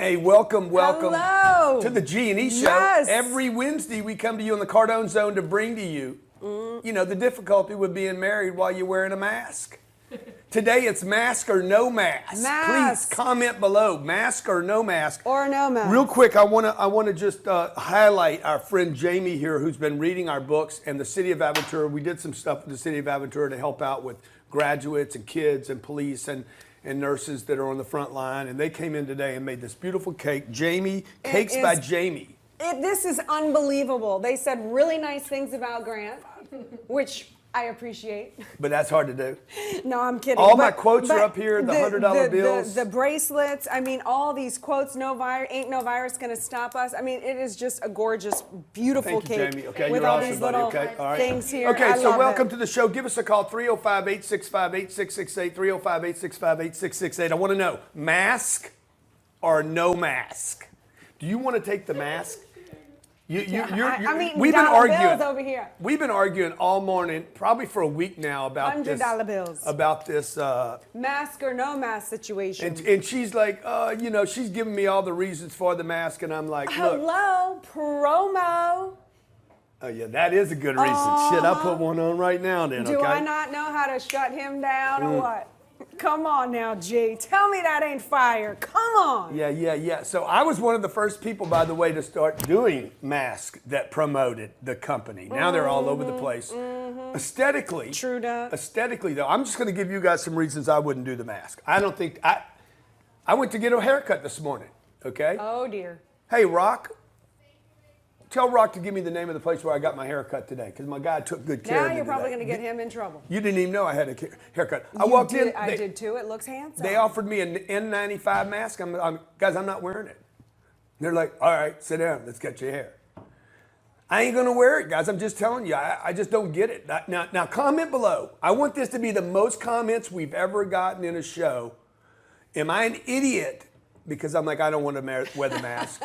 Hey, welcome Hello. to the G&E Show. Yes. Every Wednesday we come to you in the Cardone Zone to bring to you, the difficulty with being married while you're wearing a mask. Today it's mask or no mask. Mask. Please comment below, mask or no mask. Or no mask. Real quick, I want to just highlight our friend Jamie here, who's been reading our books, and the City of Aventura. We did some stuff with the City of Aventura to help out with graduates and kids and police and nurses that are on the front line, and they came in today and made this beautiful cake. Jamie, Cakes by Jamie. This is unbelievable. They said really nice things about Grant, which I appreciate. But that's hard to do. No, I'm kidding. All my quotes are up here, the $100 bills. The bracelets, I mean, all these quotes, ain't no virus gonna stop us. I mean, it is just a gorgeous, beautiful Thank you, cake. Jamie. Okay, with you're all awesome, these buddy. little Okay, all right. things here. Okay, I so love welcome it. to the show. Give us a call, 305-865-8668, 305-865-8668. I want to know, mask or no mask? Do you want to take the mask? We've been arguing over here. We've been arguing all morning, probably for a week now, about $100 bills. About this mask or no mask situation. And she's like, she's giving me all the reasons for the mask, and I'm like, look. Hello, promo. Oh yeah, that is a good reason. Shit, I'll put one on right now then. Do okay? I not know how to shut him down or what? Come on now, G. Tell me that ain't fire. Come on. Yeah. So I was one of the first people, by the way, to start doing masks that promoted the company. Now they're all over the place. Aesthetically. True that. Aesthetically, though, I'm just going to give you guys some reasons I wouldn't do the mask. I went to get a haircut this morning, okay? Oh, dear. Hey, Rock. Tell Rock to give me the name of the place where I got my haircut today, because my guy took good care of me. Now you're probably today. going to get him in trouble. You didn't even know I had a haircut. I walked in. I did too. It looks handsome. They offered me an N95 mask. Guys, I'm not wearing it. They're like, all right, sit down. Let's get your hair. I ain't going to wear it, guys. I'm just telling you. I just don't get it. Now, comment below. I want this to be the most comments we've ever gotten in a show. Am I an idiot? Because I'm like, I don't want to wear the mask.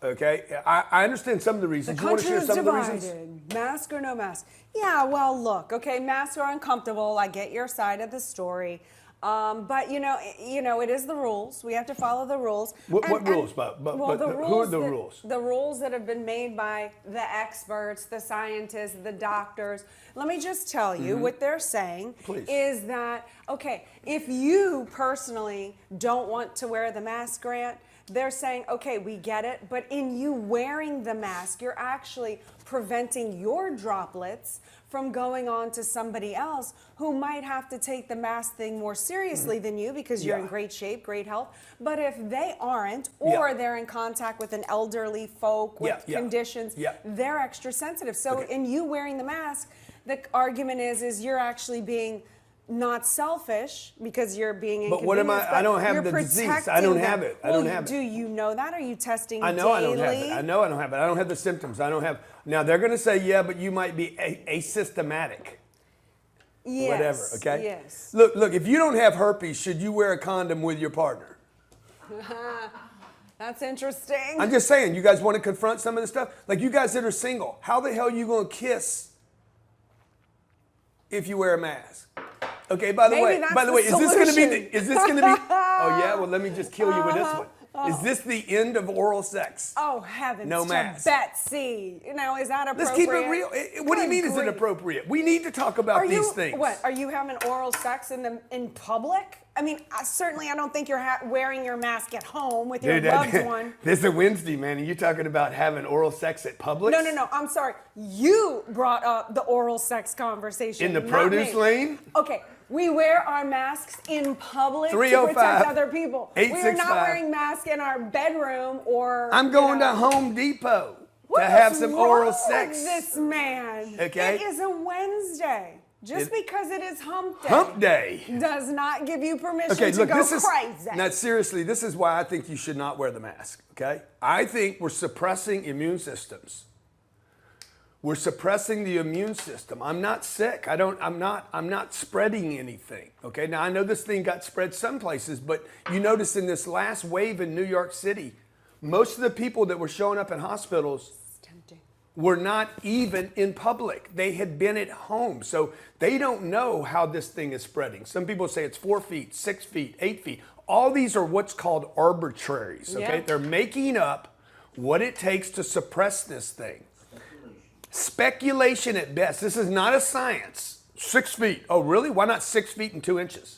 Okay, I understand some of the reasons. The you want to country share is some divided. of the reasons? Mask or no mask? Yeah, well, look, okay, masks are uncomfortable. I get your side of the story. But, it is the rules. We have to follow the rules. What rules? Who are the rules? The rules that have been made by the experts, the scientists, the doctors. Let me just tell you what they're saying. Please. Is that, okay, if you personally don't want to wear the mask, Grant, they're saying, okay, we get it, but in you wearing the mask, you're actually preventing your droplets from going on to somebody else who might have to take the mask thing more seriously than you because you're in great shape, great health. But if they aren't, or they're in contact with an elderly folk with conditions, they're extra sensitive. So in you wearing the mask, the argument is you're actually being not selfish because you're being inconvenienced. But what am I? I don't have the disease. I don't have it. I don't have it. Do you know that? Are you testing I know daily? I don't have it. I know I don't have it. I don't have the symptoms. I don't have. Now they're going to say, yeah, but you might be asymptomatic. Yes. Whatever. Okay. Yes. Look. If you don't have herpes, should you wear a condom with your partner? That's interesting. I'm just saying. You guys want to confront some of this stuff? Like you guys that are single, how the hell are you going to kiss if you wear a mask? Okay, by the way, is this going to be oh yeah, well let me just kill you with this one. Is this the end of oral sex? Oh heavens no to mask. Betsy. Is that appropriate? Let's keep it real. What do you mean is it appropriate? We need to talk about these things. What, are you having oral sex in public? I mean, certainly I don't think you're wearing your mask at home with your loved one. This is a Wednesday, man, and you talking about having oral sex at Publix? No, I'm sorry. You brought up the oral sex conversation. In the produce lane? Okay. We wear our masks in public to 305 protect other people. 865. We're not wearing masks in our bedroom or. I'm going to Home Depot to have some oral sex. With this man. Okay. It is a Wednesday. Just because it is hump day. Hump day. Does not give you permission to go crazy. Now, seriously, this is why I think you should not wear the mask, okay? I think we're suppressing immune systems. We're suppressing the immune system. I'm not sick. I'm not spreading anything. Okay. Now I know this thing got spread some places, but you notice in this last wave in New York City, most of the people that were showing up in hospitals were not even in public. They had been at home. So they don't know how this thing is spreading. Some people say it's 4 feet, 6 feet, 8 feet. all these are what's called arbitraries, okay? Yeah. They're making up what it takes to suppress this thing. Speculation at best. This is not a science. 6 feet. Oh, really? Why not 6 feet and 2 inches?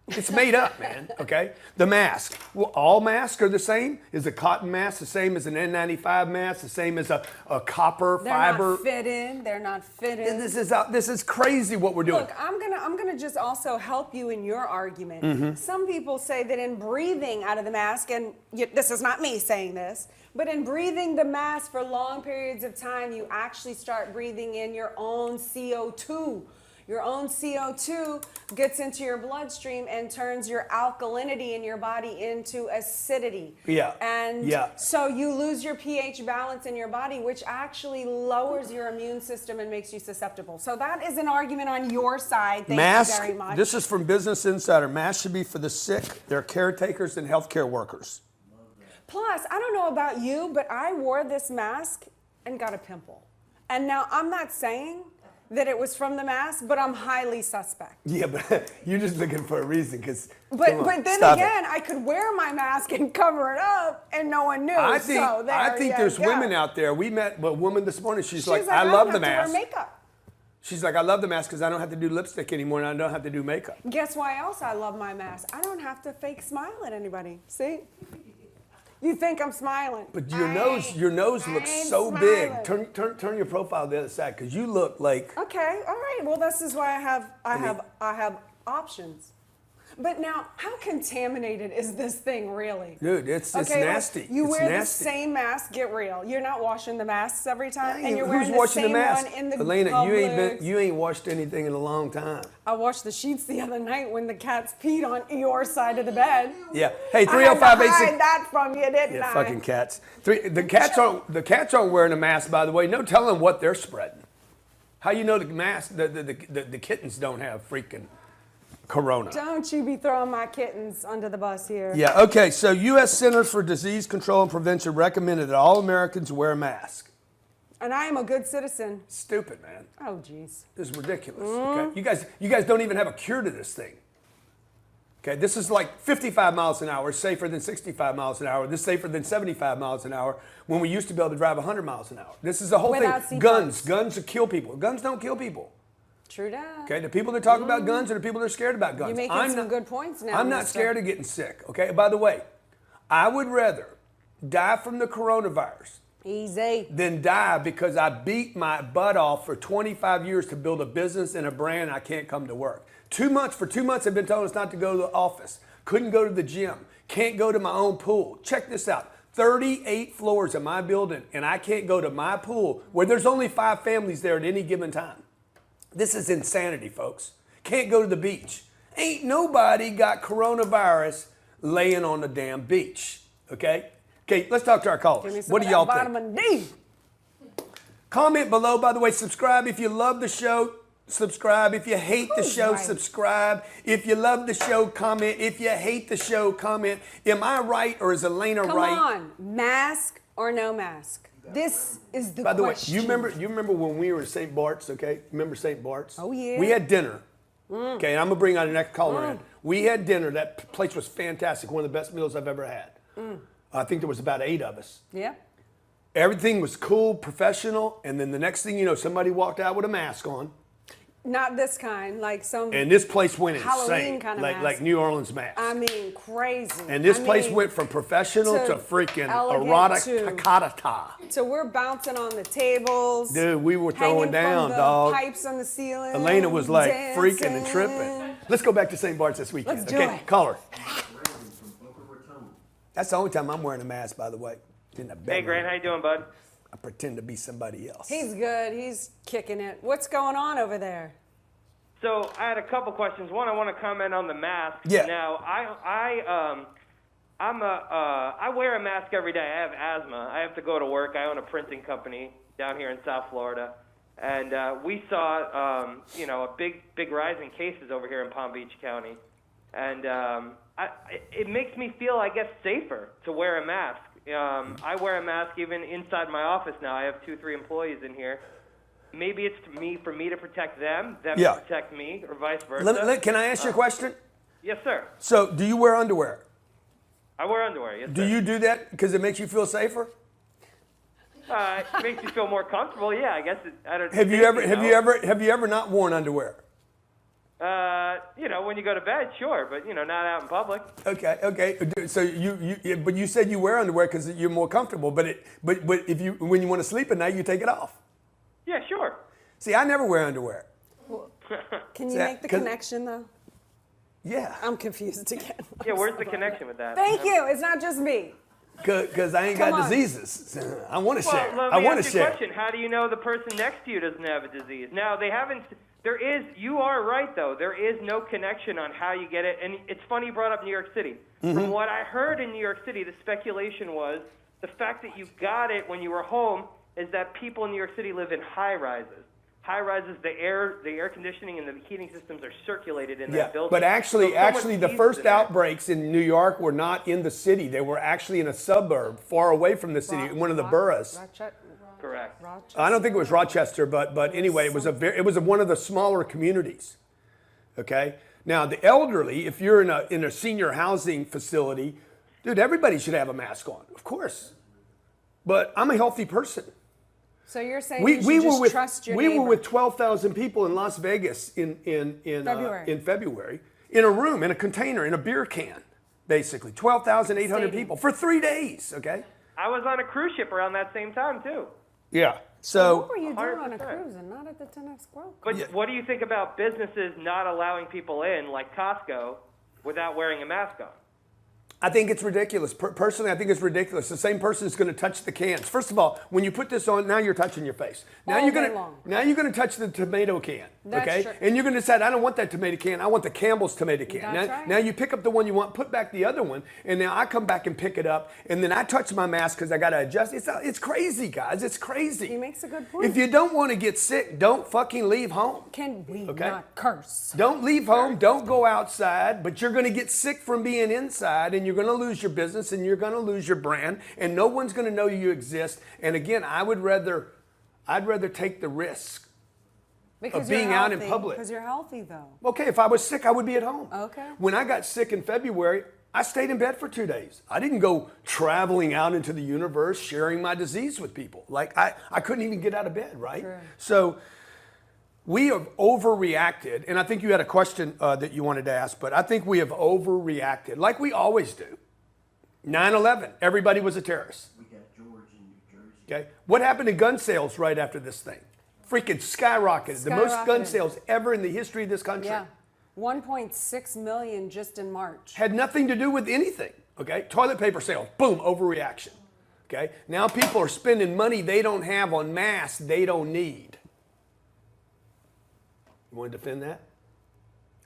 It's made up, man, okay? The mask. Well, all masks are the same? Is a cotton mask the same as an N95 mask? The same as a copper fiber? They're not fitted. This is crazy what we're doing. Look, I'm gonna just also help you in your argument. Some people say that in breathing out of the mask, and this is not me saying this, but in breathing the mask for long periods of time, you actually start breathing in your own CO2. Your own CO2 gets into your bloodstream and turns your alkalinity in your body into acidity. Yeah. And yeah. so you lose your pH balance in your body, which actually lowers your immune system and makes you susceptible. So that is an argument on your side. Thank you very much. This is from Business Insider. Masks should be for the sick, their caretakers, and healthcare workers. Plus, I don't know about you, but I wore this mask and got a pimple. And now I'm not saying that it was from the mask, but I'm highly suspect. Yeah, but you're just looking for a reason, because. But then again, I could wear my mask and cover it up, and no one knew. I think there's women out there. We met a woman this morning. She's like, I love the mask. I don't have to wear makeup. She's like, I love the mask because I don't have to do lipstick anymore, and I don't have to do makeup. Guess why else I love my mask? I don't have to fake smile at anybody. See? You think I'm smiling? But your nose looks so big. Turn your profile to the other side, because you look like. Okay, all right. Well, this is why I have options. But now, how contaminated is this thing really? Dude, it's nasty. Like you it's wear nasty. the same mask. Get real. You're not washing the masks every time, and you're Who's wearing washing the same the mask? one in the Elena, Publix. you ain't washed anything in a long time. I washed the sheets the other night when the cats peed on your side of the bed. Yeah. Hey, 305 I had to hide that from you, didn't I? Fucking cats. The cats aren't wearing a mask, by the way. No telling what they're spreading. How you know the kittens don't have freaking corona? Don't you be throwing my kittens under the bus here. Yeah. Okay. So, U.S. Centers for Disease Control and Prevention recommended that all Americans wear a mask. And I am a good citizen. Stupid, man. Oh, jeez. This is ridiculous. Okay? You guys don't even have a cure to this thing. Okay, this is like 55 miles an hour, safer than 65 miles an hour. This is safer than 75 miles an hour when we used to be able to drive 100 miles an hour. This is the whole Without thing. seatbelts. Guns kill people. Guns don't kill people. True that. Okay, the people that talk about guns are the people that are scared about guns. You're making some good points now. I'm not scared of getting sick. Okay, by the way, I would rather die from the coronavirus Easy. than die because I beat my butt off for 25 years to build a business and a brand. I can't come to work. For 2 months, I've been told us not to go to the office. Couldn't go to the gym. Can't go to my own pool. Check this out. 38 floors in my building, and I can't go to my pool where there's only 5 families there at any given time. This is insanity, folks. Can't go to the beach. Ain't nobody got coronavirus laying on the damn beach. Okay? Okay, let's talk to our callers. What do y'all think? Vitamin D. Comment below. By the way, subscribe if you love the show. Subscribe. If you hate the show, right? Subscribe. If you love the show, comment. If you hate the show, comment. Am I right or is Elena right? Come on, mask or no mask? This is the question. By the way, you remember when we were at St. Bart's, okay? Remember St. Bart's? Oh, yeah. We had dinner. Okay, and I'm going to bring on the next caller in. We had dinner. That place was fantastic. One of the best meals I've ever had. I think there was about 8 of us. Yeah. Everything was cool, professional, and then the next thing you know, somebody walked out with a mask on. Not this kind, like some And this place went Halloween insane, kind of like mask. New Orleans mask. I mean, crazy. And this place went from professional to freaking erotic takata. So we're bouncing on the tables. Dude, we were throwing hanging down, from the dog. pipes on the ceiling. Elena was like dancing. freaking and tripping. Let's go back to St. Bart's this weekend. Let's do okay, it. caller. That's the only time I'm wearing a mask, by the way. Hey, Grant, how you doing, bud? I pretend to be somebody else. He's good. He's kicking it. What's going on over there? So I had a couple questions. One, I want to comment on the mask. Yeah. Now, I wear a mask every day. I have asthma. I have to go to work. I own a printing company down here in South Florida, and we saw a big rise in cases over here in Palm Beach County, and it makes me feel, I guess, safer to wear a mask. I wear a mask even inside my office now. I have 2-3 employees in here. Maybe it's for me to protect them Yeah. to protect me, or vice versa. Can I ask you a question? Yes, sir. So do you wear underwear? I wear underwear. Yes, Do sir. you do that because it makes you feel safer? It makes you feel more comfortable. Yeah, I guess. I don't. Have you ever not worn underwear? When you go to bed, sure, but not out in public. Okay. So but you said you wear underwear because you're more comfortable. But when you want to sleep at night, you take it off. Yeah, sure. See, I never wear underwear. Can you make the connection though? Yeah. I'm confused again. Yeah, where's the connection with that? Thank you. It's not just me. Because I ain't Come got on. diseases. I want to share. Well, I let me want ask to you a share. question. How do you know the person next to you doesn't have a disease? Now, they haven't. There is. You are right, though. There is no connection on how you get it. And it's funny you brought up New York City. Mm-hmm. From what I heard in New York City, the speculation was the fact that you got it when you were home is that people in New York City live in high rises. High rises, the air conditioning and the heating systems are circulated in that building. But actually, So someone the sees first it. outbreaks in New York were not in the city. They were actually in a suburb far away from the city, in one of the boroughs. Correct. I don't think it was Rochester, but anyway, it was one of the smaller communities. Okay. Now the elderly, if you're in a senior housing facility, dude, everybody should have a mask on, of course. But I'm a healthy person. So you're saying you should just trust your we neighbor. were with 12,000 people in Las Vegas in February in a room, in a container, in a beer can, basically 12,800 people for 3 days. Okay. I was on a cruise ship around that same time, too. Yeah. What So were you doing on a 100%. cruise and not at the 10X Grove? But what do you think about businesses not allowing people in, like Costco, without wearing a mask on? I think it's ridiculous. Personally, I think it's ridiculous. The same person is going to touch the cans. First of all, when you put this on, now you're touching your face. Now All you're day going long. to you're touch the tomato can. That's okay? true. And you're going to decide, I don't want that tomato can. I want the Campbell's tomato can. That's now, right. now you pick up the one you want, put back the other one, and now I come back and pick it up, and then I touch my mask because I got to adjust. It's crazy, guys. It's crazy. He makes a good point. If you don't want to get sick, don't fucking leave home. Can we Okay. not curse? Don't leave home. Don't go outside. But you're going to get sick from being inside, and you're going to lose your business, and you're going to lose your brand, and no one's going to know you exist. And again, I'd rather take the risk Because of being you're out in healthy. public. Because you're healthy, though. Okay, if I was sick, I would be at home. Okay. When I got sick in February, I stayed in bed for 2 days. I didn't go traveling out into the universe, sharing my disease with people. Like I couldn't even get out of bed, right? True. So we have overreacted, and I think you had a question that you wanted to ask, but I think we have overreacted, like we always do. 9/11, everybody was a terrorist. We got George in New Jersey. Okay, what happened to gun sales right after this thing? Freaking skyrocketed. The most gun Skyrocketed. sales ever in the history of this country. Yeah. 1.6 million just in March. Had nothing to do with anything. Okay, toilet paper sales, boom, overreaction. Okay, now people are spending money they don't have on masks they don't need. You want to defend that?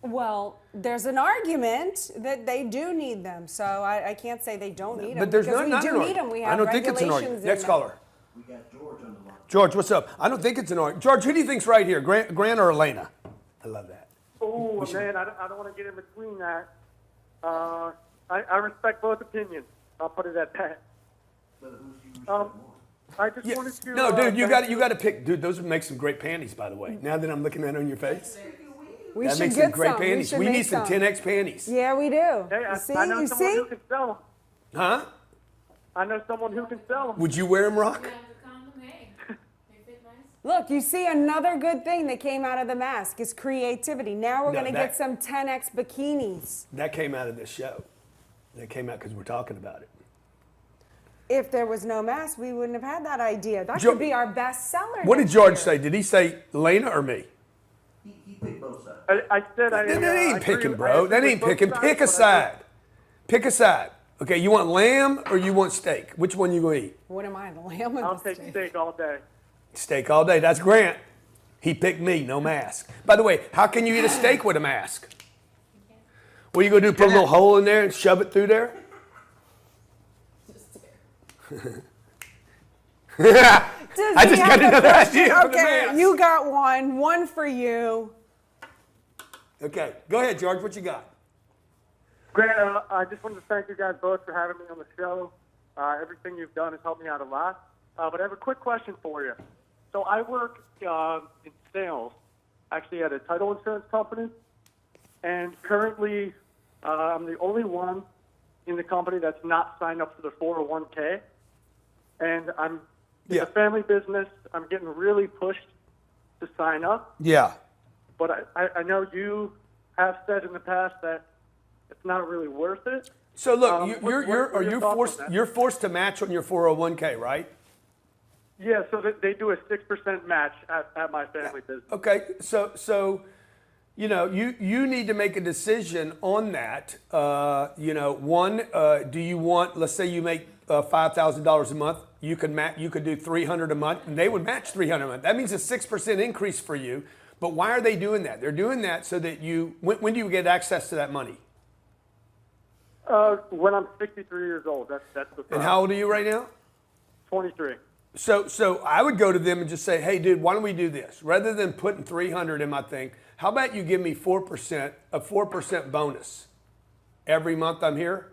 Well, there's an argument that they do need them, so I can't say they don't need them. But there's because not we an do need argument. them. We have I don't think it's an regulations argument. in Next them. caller. We got George on the line. George, what's up? I don't think it's an argument. George, who do you think's right here, Grant or Elena? I love that. Oh, man, I don't want to get in between that. I respect both opinions. I'll put it at that. But who's you respect Um, more? I just Yeah. wanted to... No, dude, you thank got to pick. Dude, those would make some great panties, by the way. Now that I'm looking at it on your face, We that should makes get some great some. panties. should We make need some 10X panties. Yeah, we do. Hey, You see? I know You someone see? who can sell them. Huh? I know someone who can sell them. Would you wear them, Rock? Look, you see another good thing that came out of the mask is creativity. Now we're No, going to that- get some 10X bikinis. That came out of this show. That came out because we're talking about it. If there was no mask, we wouldn't have had that idea. That Jo- could be our best seller. What did next George year. say? Did he say Elena or me? He picked both sides. I said I... That I ain't agree picking, with- bro. I That agree ain't with picking. both Pick a sides, but I side. Pick a side. Okay, you want lamb or you want steak? Which one you gonna eat? What am I, the lamb or I'll the take steak? steak all day. Steak all day. That's Grant. He picked me, no mask. By the way, how can you eat a steak with a mask? What are you gonna do? Put a little hole in there and shove it through there? I just got another idea for the Okay, mask. you got one for you. Okay, go ahead, George. What you got? Grant, I just wanted to thank you guys both for having me on the show. Everything you've done has helped me out a lot. But I have a quick question for you. So I work in sales, actually at a title insurance company, and currently I'm the only one in the company that's not signed up for the 401k. And it's a family business. I'm getting really pushed to sign up. Yeah. But I know you have said in the past that it's not really worth it. So look, what are your thoughts on that? you're forced to match on your 401k, right? Yeah, so they do a 6% match at my family business. Okay, so you need to make a decision on that. Do you want? Let's say you make $5,000 a month. You could do $300 a month, and they would match $300 a month. That means a 6% increase for you. But why are they doing that? They're doing that so that when do you get access to that money? When I'm 63 years old, that's the problem. And how old are you right now? 23. So I would go to them and just say, hey, dude, why don't we do this? Rather than putting 300 in my thing, how about you give me 4%, a 4% bonus every month I'm here?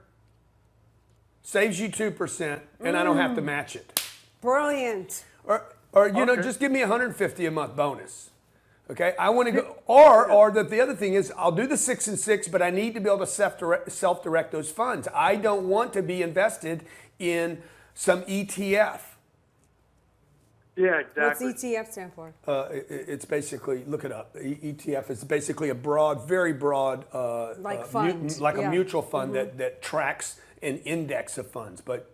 Saves you 2%, and I don't have to match it. Brilliant. Or just give me 150 a month bonus. Okay, I want to go. Or the other thing is, I'll do the 6 and 6, but I need to be able to self-direct those funds. I don't want to be invested in some ETF. Yeah, exactly. What's ETF stand for? It's basically, look it up. ETF is basically a broad, very broad, Like fund. a mutual fund that tracks an index of funds. But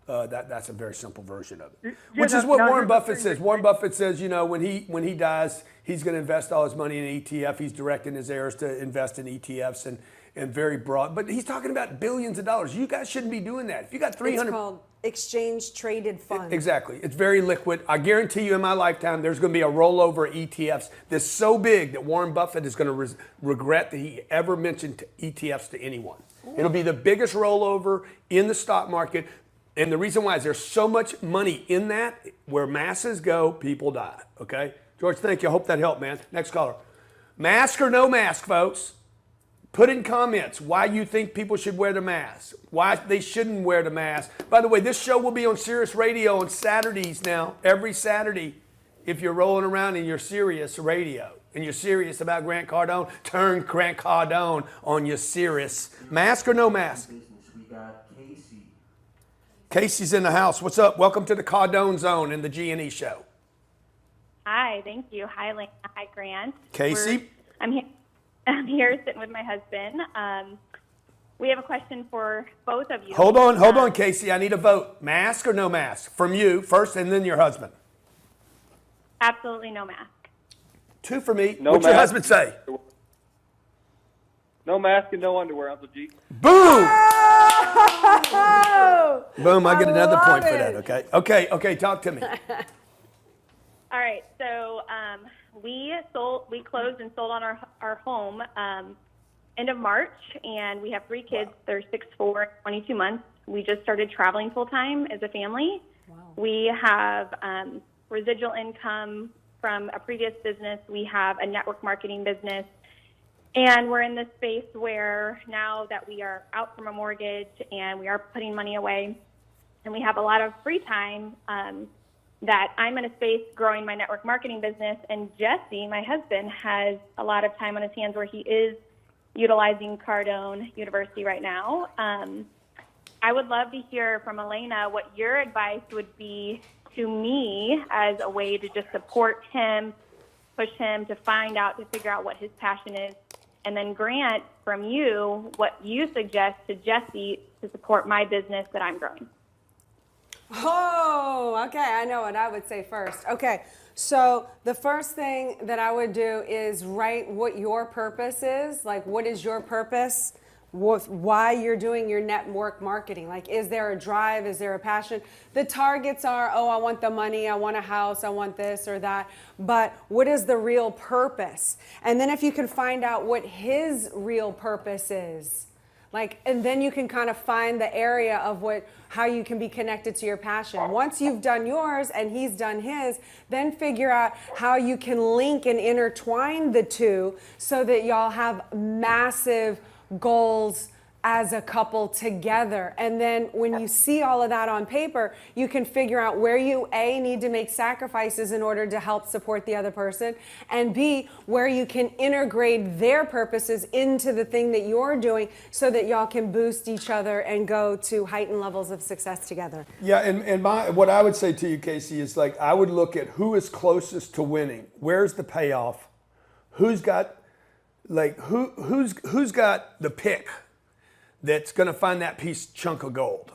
that's a very simple version of it. Which is what Warren Buffett says. Warren Buffett says, when he dies, he's going to invest all his money in an ETF. He's directing his heirs to invest in ETFs and very broad. But he's talking about billions of dollars. You guys shouldn't be doing that. If you got 300, It's called exchange traded fund. Exactly. It's very liquid. I guarantee you in my lifetime, there's going to be a rollover of ETFs that's so big that Warren Buffett is going to regret that he ever mentioned ETFs to anyone. Ooh. It'll be the biggest rollover in the stock market. And the reason why is there's so much money in that. Where masses go, people die. Okay? George, thank you. I hope that helped, man. Next caller. Mask or no mask, folks? Put in comments why you think people should wear the mask, why they shouldn't wear the mask. By the way, this show will be on Sirius Radio on Saturdays now, every Saturday. If you're rolling around in your Sirius Radio and you're serious about Grant Cardone, turn Grant Cardone on your Sirius. Mask or no mask? We got Casey. Casey's in the house. What's up? Welcome to the Cardone Zone in the G&E Show. Hi, thank you. Hi, Lena. Hi, Grant. Casey? I'm here sitting with my husband. We have a question for both of you. Hold on, Casey. I need a vote. Mask or no mask? From you first and then your husband. Absolutely no mask. 2 for me. No What's your mask. husband say? No mask and no underwear, Uncle G. Boom! Oh, Boom, I get another love point for it. that, okay, talk to me. All right, so we closed and sold on our home end of March, and we have 3 kids. They're 6, 4, and 22 months. We just started traveling full time as a family. Wow. We have residual income from a previous business. We have a network marketing business. And we're in this space where now that we are out from a mortgage and we are putting money away and we have a lot of free time, that I'm in a space growing my network marketing business, and Jesse, my husband, has a lot of time on his hands where he is utilizing Cardone University right now. I would love to hear from Elena what your advice would be to me as a way to just support him, push him to figure out what his passion is. And then Grant, from you, what you suggest to Jesse to support my business that I'm growing. Oh, okay. I know what I would say first. Okay. So the first thing that I would do is write what your purpose is. Like, what is your purpose? Why you're doing your network marketing? Like, is there a drive? Is there a passion? The targets are, I want the money, I want a house, I want this or that. But what is the real purpose? And then if you can find out what his real purpose is, and then you can kind of find the area of how you can be connected to your passion. Once you've done yours and he's done his, then figure out how you can link and intertwine the two so that y'all have massive goals as a couple together. And then when you see all of that on paper, you can figure out where you A, need to make sacrifices in order to help support the other person, and B, where you can integrate their purposes into the thing that you're doing so that y'all can boost each other and go to heightened levels of success together. Yeah, and what I would say to you, Casey, is like I would look at who is closest to winning. Where's the payoff? Who's got who's got the pick that's going to find that chunk of gold?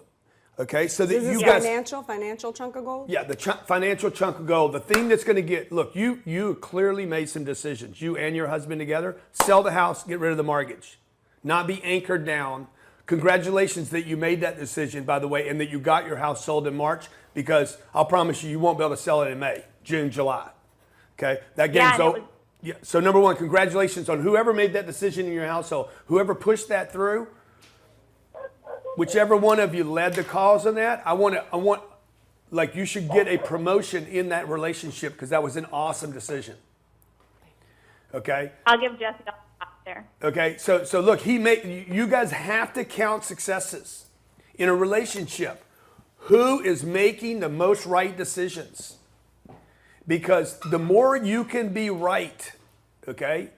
Okay, so that Is this you guys financial chunk of gold? Yeah, the financial chunk of gold, the thing that's going to get, look, you clearly made some decisions. You and your husband together, sell the house, get rid of the mortgage, not be anchored down. Congratulations that you made that decision, by the way, and that you got your house sold in March, because I'll promise you, you won't be able to sell it in May, June, July. Okay, that game's over. Yeah, so number one, congratulations on whoever made that decision in your household, whoever pushed that through. Whichever one of you led the cause on that, I want, like, you should get a promotion in that relationship because that was an awesome decision. Okay? I'll give Jesse a clap there. Okay, so look, you guys have to count successes in a relationship. Who is making the most right decisions? Because the more you can be right, okay?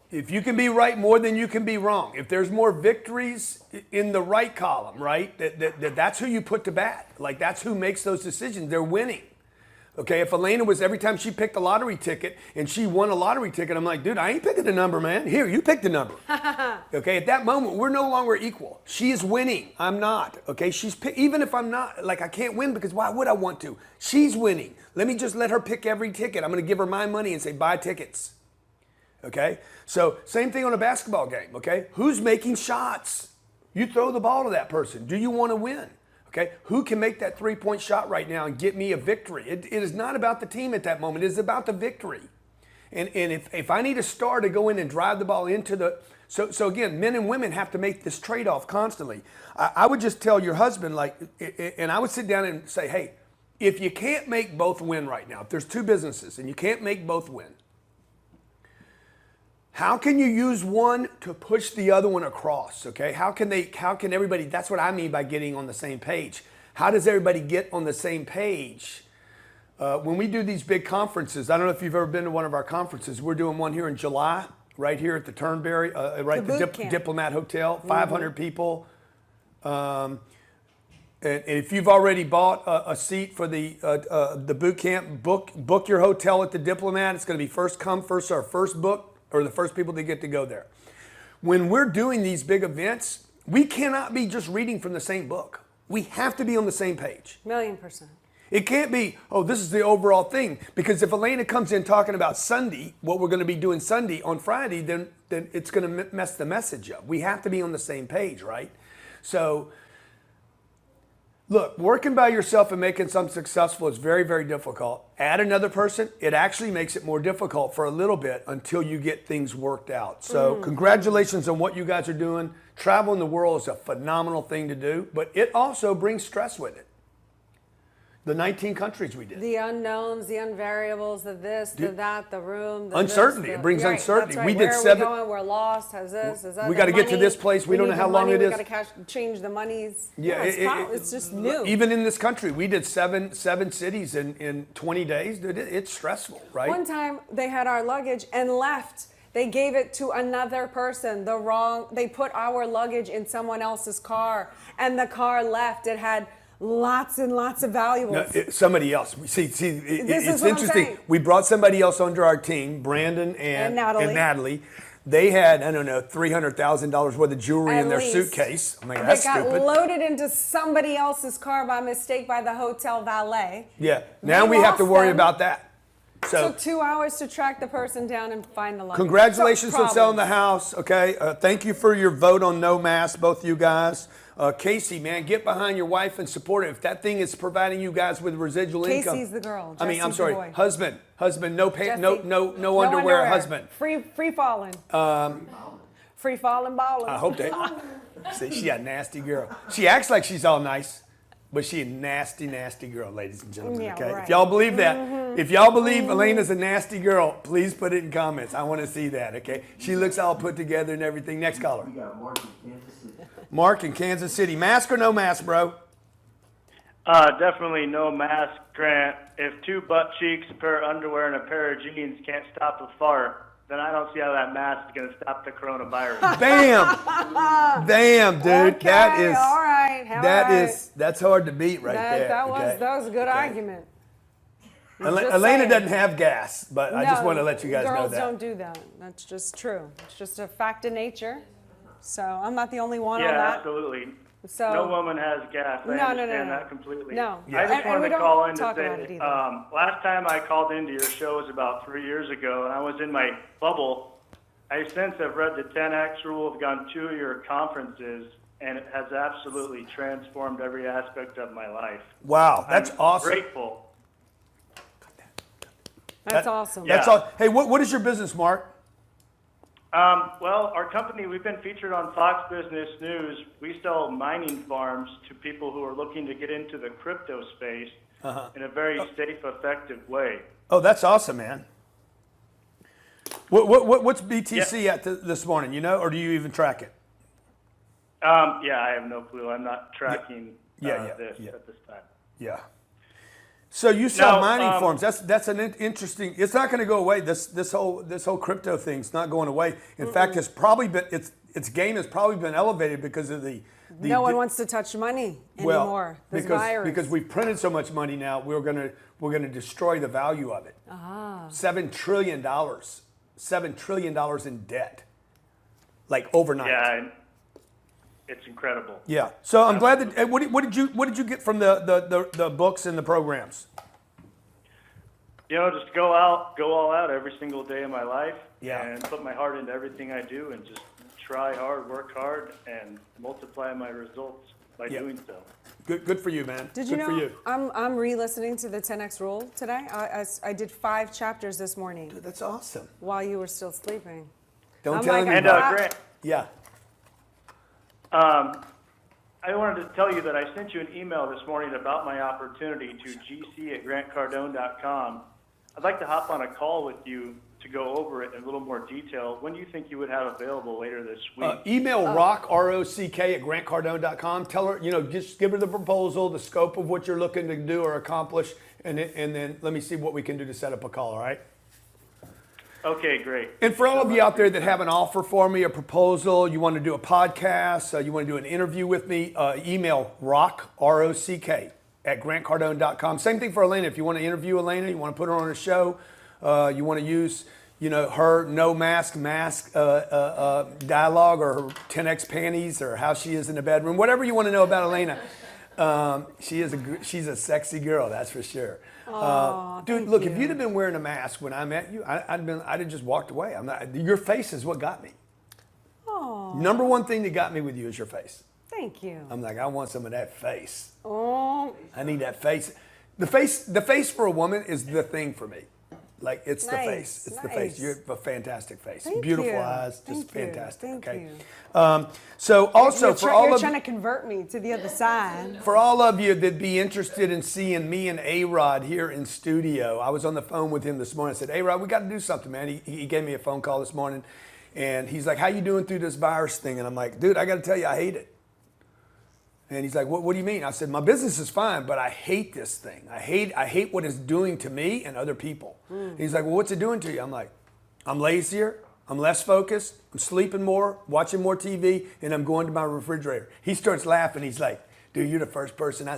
If you can be right more than you can be wrong, if there's more victories in the right column, right, that's who you put to bat. Like, that's who makes those decisions. They're winning. Okay, if Elena was, every time she picked a lottery ticket and she won a lottery ticket, I'm like, dude, I ain't picking the number, man. Here, you pick the number. Okay, at that moment, we're no longer equal. She is winning. I'm not. Okay, even if I'm not, like, I can't win because why would I want to? She's winning. Let me just let her pick every ticket. I'm going to give her my money and say, buy tickets. Okay, so same thing on a basketball game. Okay, who's making shots? You throw the ball to that person. Do you want to win? Okay, who can make that three-point shot right now and get me a victory? It is not about the team at that moment. It is about the victory. And if I need a star to go in and drive the ball into the... So again, men and women have to make this trade-off constantly. I would just tell your husband, like, and I would sit down and say, hey, if you can't make both win right now, if there's two businesses and you can't make both win, how can you use one to push the other one across, okay? How can everybody, that's what I mean by getting on the same page. How does everybody get on the same page? When we do these big conferences, I don't know if you've ever been to one of our conferences. We're doing one here in July, right here at the Turnberry, right at the Diplomat Hotel, 500 people. And if you've already bought a seat for the boot camp, book your hotel at the Diplomat. It's going to be first come, first serve, first book, or the first people to get to go there. When we're doing these big events, we cannot be just reading from the same book. We have to be on the same page. 1,000,000%. It can't be, oh, this is the overall thing. Because if Elena comes in talking about Sunday, what we're going to be doing Sunday on Friday, then it's going to mess the message up. We have to be on the same page, right? So, look, working by yourself and making something successful is very, very difficult. Add another person, it actually makes it more difficult for a little bit until you get things worked out. So congratulations on what you guys are doing. Traveling the world is a phenomenal thing to do, but it also brings stress with it. The 19 countries we did. The unknowns, the unvariables, the this, the that, the room. The uncertainty. It brings uncertainty. That's right. We did Where 7. Are we going? We're lost. Has this? Is that? We got to get to this place. We don't know how long it is. We got to change the monies. Yeah, it's just new. Even in this country, we did seven cities in 20 days. Dude, it's stressful, right? One time they had our luggage and left. They gave it to another person. They put our luggage in someone else's car, and the car left. It had lots and lots of valuables. No, somebody else. See, it's interesting. We brought somebody else onto our team, Brandon and Natalie. They had, I don't know, $300,000 worth of jewelry in their suitcase. I mean, that's stupid. They got loaded into somebody else's car by mistake by the hotel valet. Yeah. Now we have to worry about that. So 2 hours to track the person down and find the luggage. Congratulations on selling the house. Okay. Thank you for your vote on no mask, both of you guys. Casey, man, get behind your wife and support it. If that thing is providing you guys with residual income. Casey's the girl. I'm sorry, the boy. Husband, no pants, no underwear, husband. Free falling. Free falling ballin'. I hope they. See, she a nasty girl. She acts like she's all nice, but she a nasty, nasty girl, ladies and gentlemen. Yeah, okay, right. if y'all believe that, If y'all believe Elena's a nasty girl, please put it in comments. I want to see that, okay? She looks all put together and everything. Next caller. We got Mark in Kansas City. Mark in Kansas City. Mask or no mask, bro? Definitely no mask, Grant. If two butt cheeks, a pair of underwear, and a pair of jeans can't stop a fart, then I don't see how that mask is going to stop the coronavirus. Bam! Damn, dude. Okay, That is all right. that's hard to beat right there. That okay? was a good argument. Just Elena saying. doesn't have gas, but I just want to let you guys know girls that. don't do that. That's just true. It's just a fact of nature. So I'm not the only one on Yeah, that. absolutely. So No woman has gas. I No, understand no. that completely. No. Yeah. I just And we wanted to don't call in to talk about say, it either. last time I called into your show was about 3 years ago, and I was in my bubble. I since have read the 10X rule, have gone to your conferences, and it has absolutely transformed every aspect of my life. Wow, that's I'm awesome. grateful. that's awesome. Yeah. That's all. Hey, what is your business, Mark? Well, our company, we've been featured on Fox Business News. We sell mining farms to people who are looking to get into the crypto space in a very safe, effective way. Oh, that's awesome, man. What's BTC at this morning? You know, or do you even track it? Yeah, I have no clue. I'm not tracking this at this time. Yeah. So you sell No, mining farms. That's an interesting. It's not going to go away. This whole crypto thing's not going away. In fact, it's probably been its game has probably been elevated because of the No one wants to touch money anymore. This virus. because we've printed so much money now, we're gonna destroy the value of it. $7 trillion, $7 trillion in debt, like overnight. Yeah, it's incredible. Yeah. So I'm glad that. What did you get from the books and the programs? You know, just go all out every single day of my life, Yeah. and put my heart into everything I do, and just try hard, work hard, and multiply my results by doing so. Good for you, man. Did Good you know for you. I'm re-listening to the 10X rule today? I did 5 chapters this morning Dude, that's awesome. while you were still sleeping. Don't I'm tell like, him. And Grant, Yeah. I wanted to tell you that I sent you an email this morning about my opportunity to gc@grantcardone.com. I'd like to hop on a call with you to go over it in a little more detail. When do you think you would have available later this week? Email rock, R-O-C-K, at grantcardone.com. Tell her, just give her the proposal, the scope of what you're looking to do or accomplish, and then let me see what we can do to set up a call, all right? Okay, great. And for all of you out there that have an offer for me, a proposal, you want to do a podcast, you want to do an interview with me, email rock, R-O-C-K, at grantcardone.com. Same thing for Elena. If you want to interview Elena, you want to put her on a show, you want to use, her no mask dialogue, or her 10X panties, or how she is in the bedroom, whatever you want to know about Elena. She's a sexy girl, that's for sure. Dude, look, if you'd have been wearing a mask when I met you, I'd have just walked away. Your face is what got me. Number one thing that got me with you is your face. Thank you. I'm like, I want some of that face. Oh, I need that face. The face for a woman is the thing for me. Like, it's the Nice, face. It's the nice. face. You have a fantastic face. Thank Beautiful you. eyes. Just Thank you. fantastic. Thank okay. you. So also for all you're of trying to convert me to the other side. For all of you that be interested in seeing me and A-Rod here in studio, I was on the phone with him this morning. I said, A-Rod, we got to do something, man. He gave me a phone call this morning, and he's like, how you doing through this virus thing? And I'm like, dude, I got to tell you, I hate it. And he's like, what do you mean? I said, my business is fine, but I hate this thing. I hate what it's doing to me and other people. And he's like, well, what's it doing to you? I'm like, I'm lazier. I'm less focused. I'm sleeping more, watching more TV, and I'm going to my refrigerator. He starts laughing. He's like, dude, you're the first person I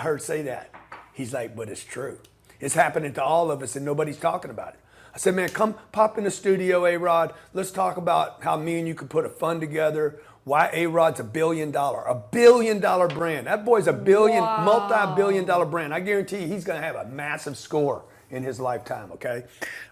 heard say that. He's like, but it's true. It's happening to all of us, and nobody's talking about it. I said, man, come pop in the studio, A-Rod. Let's talk about how me and you could put a fund together. Why A-Rod's $1 billion brand. That boy's a multi-billion-dollar brand. I guarantee you he's going to have a massive score in his lifetime, okay?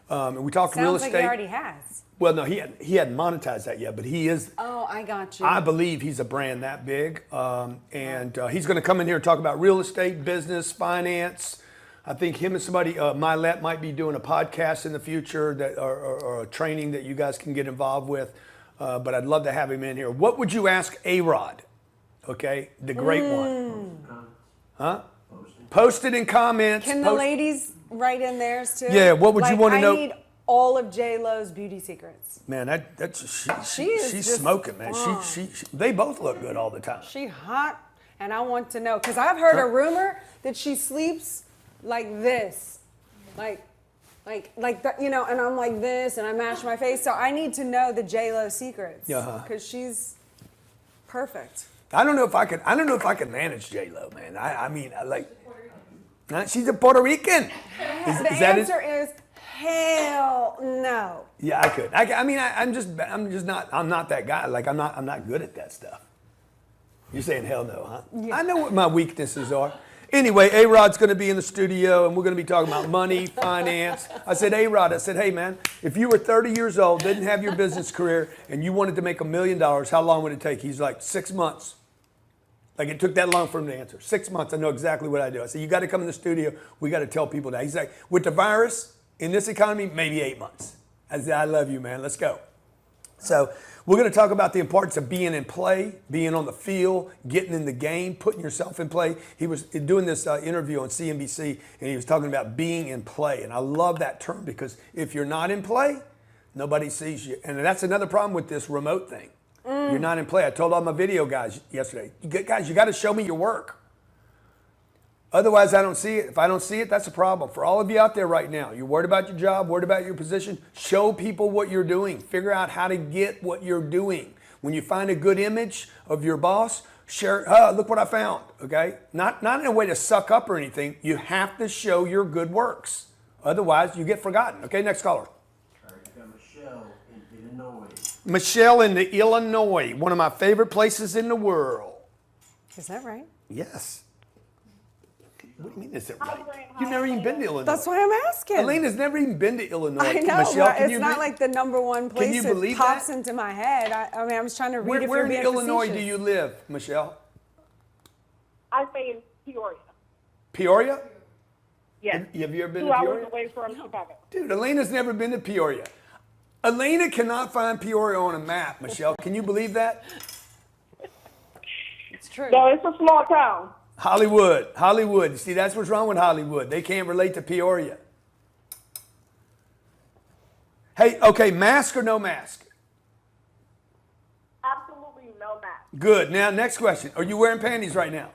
And we talked real estate. Sounds like he already has. Well, no, he hadn't monetized that yet, but he is. Oh, I got you. I believe he's a brand that big. And he's going to come in here and talk about real estate, business, finance. I think him and somebody, Milet, might be doing a podcast in the future or a training that you guys can get involved with. But I'd love to have him in here. What would you ask A-Rod? Okay, the great one. Huh? Post it in comments. Can the ladies right in theirs too. Yeah, what would you wanna know? I need all of J-Lo's beauty secrets. Man, is she's just smoking, man. fun. They both look good all the time. She hot, and I want to know because I've heard a rumor that she sleeps like this, like that, you know. And I'm like this, and I mash my face. So I need to know the J-Lo secrets because she's perfect. I don't know if I could manage J-Lo, man. I mean, she's a Puerto Rican. The answer is hell no. Yeah, I could. I'm not that guy. Like, I'm not good at that stuff. You're saying hell no, huh? Yeah. I know what my weaknesses are. Anyway, A-Rod's going to be in the studio, and we're going to be talking about money, finance. I said, A-Rod, hey, man, if you were 30 years old, didn't have your business career, and you wanted to make $1 million, how long would it take? He's like, 6 months. Like, it took that long for him to answer. 6 months, I know exactly what I do. I said, you got to come in the studio. We got to tell people that. He's like, with the virus, in this economy, maybe 8 months. I said, I love you, man. Let's go. So we're going to talk about the importance of being in play, being on the field, getting in the game, putting yourself in play. He was doing this interview on CNBC, and he was talking about being in play. And I love that term because if you're not in play, nobody sees you. And that's another problem with this remote thing. You're not in play. I told all my video guys yesterday, guys, you got to show me your work. Otherwise, I don't see it. If I don't see it, that's a problem. For all of you out there right now, you're worried about your job, worried about your position, show people what you're doing. Figure out how to get what you're doing. When you find a good image of your boss, share, look what I found, okay? Not in a way to suck up or anything. You have to show your good works. Otherwise, you get forgotten. Okay, next caller. All right, you got Michelle in Illinois. Michelle in Illinois, one of my favorite places in the world. Is that right? Yes. What do you mean is it right? You've never even been to Illinois. That's why I'm asking. Elena's never even been to Illinois. I know, Michelle, but it's not like the number one place you that believe pops that? into my head. I mean, I was trying to read if Where you're in being Illinois do facetious. you live, Michelle? I stay in Peoria. Peoria? Yes. Have you ever been 2 to hours Peoria? away from Chicago. Dude, Elena's never been to Peoria. Elena cannot find Peoria on a map, Michelle. Can you believe that? It's true. No, it's a small town. Hollywood. You see, that's what's wrong with Hollywood. They can't relate to Peoria. Hey, okay, mask or no mask? Absolutely no mask. Good. Now, next question. Are you wearing panties right now?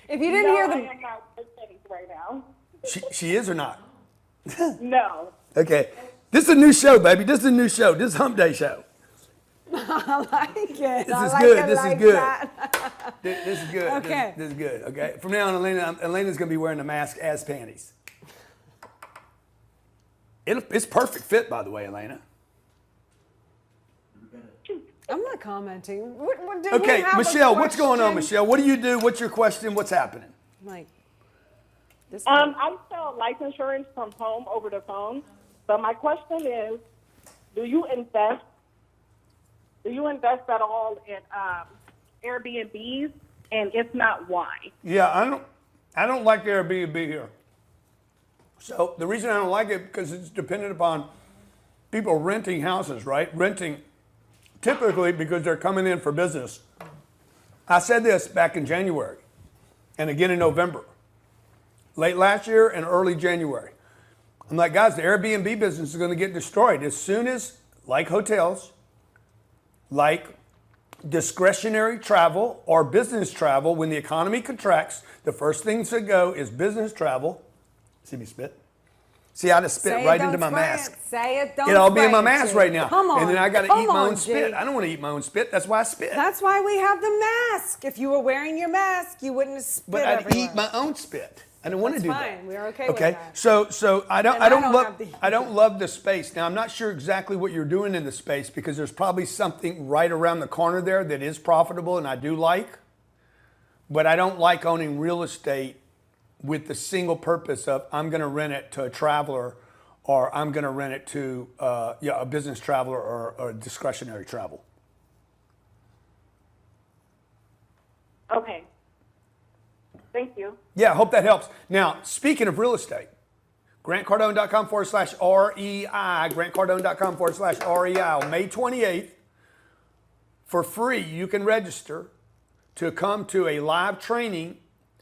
If you didn't hear I the am not wearing panties right now. She is or not? No. Okay. This is a new show, baby. This is a new show. This is Hump Day Show. I like it. This is good. This is good. That. This is good. Okay. This is good. Okay. From now on, Elena's going to be wearing a mask as panties. It's perfect fit, by the way, Elena. I'm not commenting. Did Okay, we have a Michelle, what's going on, question? Michelle? What do you do? What's your question? What's happening? Like, this I sell life insurance from home over the phone. But my question is, do you invest at all in Airbnbs? And if not, why? Yeah, I don't like Airbnb here. So the reason I don't like it because it's dependent upon people renting houses, right? Renting typically because they're coming in for business. I said this back in January and again in November, late last year and early January. I'm like, guys, the Airbnb business is going to get destroyed as soon as, like hotels, like discretionary travel or business travel, when the economy contracts, the first things to go is business travel. See me spit? See, I just spit Say it, right don't into my spray mask. it. Say it, don't It'll all be in spray my it, mask G. right now. Come on. And then I got to Come eat my on, own spit. G. I don't want to eat my own spit. That's why I spit. That's why we have the mask. If you were wearing your mask, you wouldn't have spit But I'd everywhere. eat my own spit. I don't want to That's do fine. that. We're okay with Okay. that. So I don't And I don't love have the- I don't love the space. Now I'm not sure exactly what you're doing in the space because there's probably something right around the corner there that is profitable and I do like. But I don't like owning real estate with the single purpose of I'm going to rent it to a traveler or I'm going to rent it to a business traveler or discretionary travel. Okay. Thank you. Yeah, I hope that helps. Now, speaking of real estate, grantcardone.com/REI, grantcardone.com/REI. On May 28th, for free, you can register to come to a live training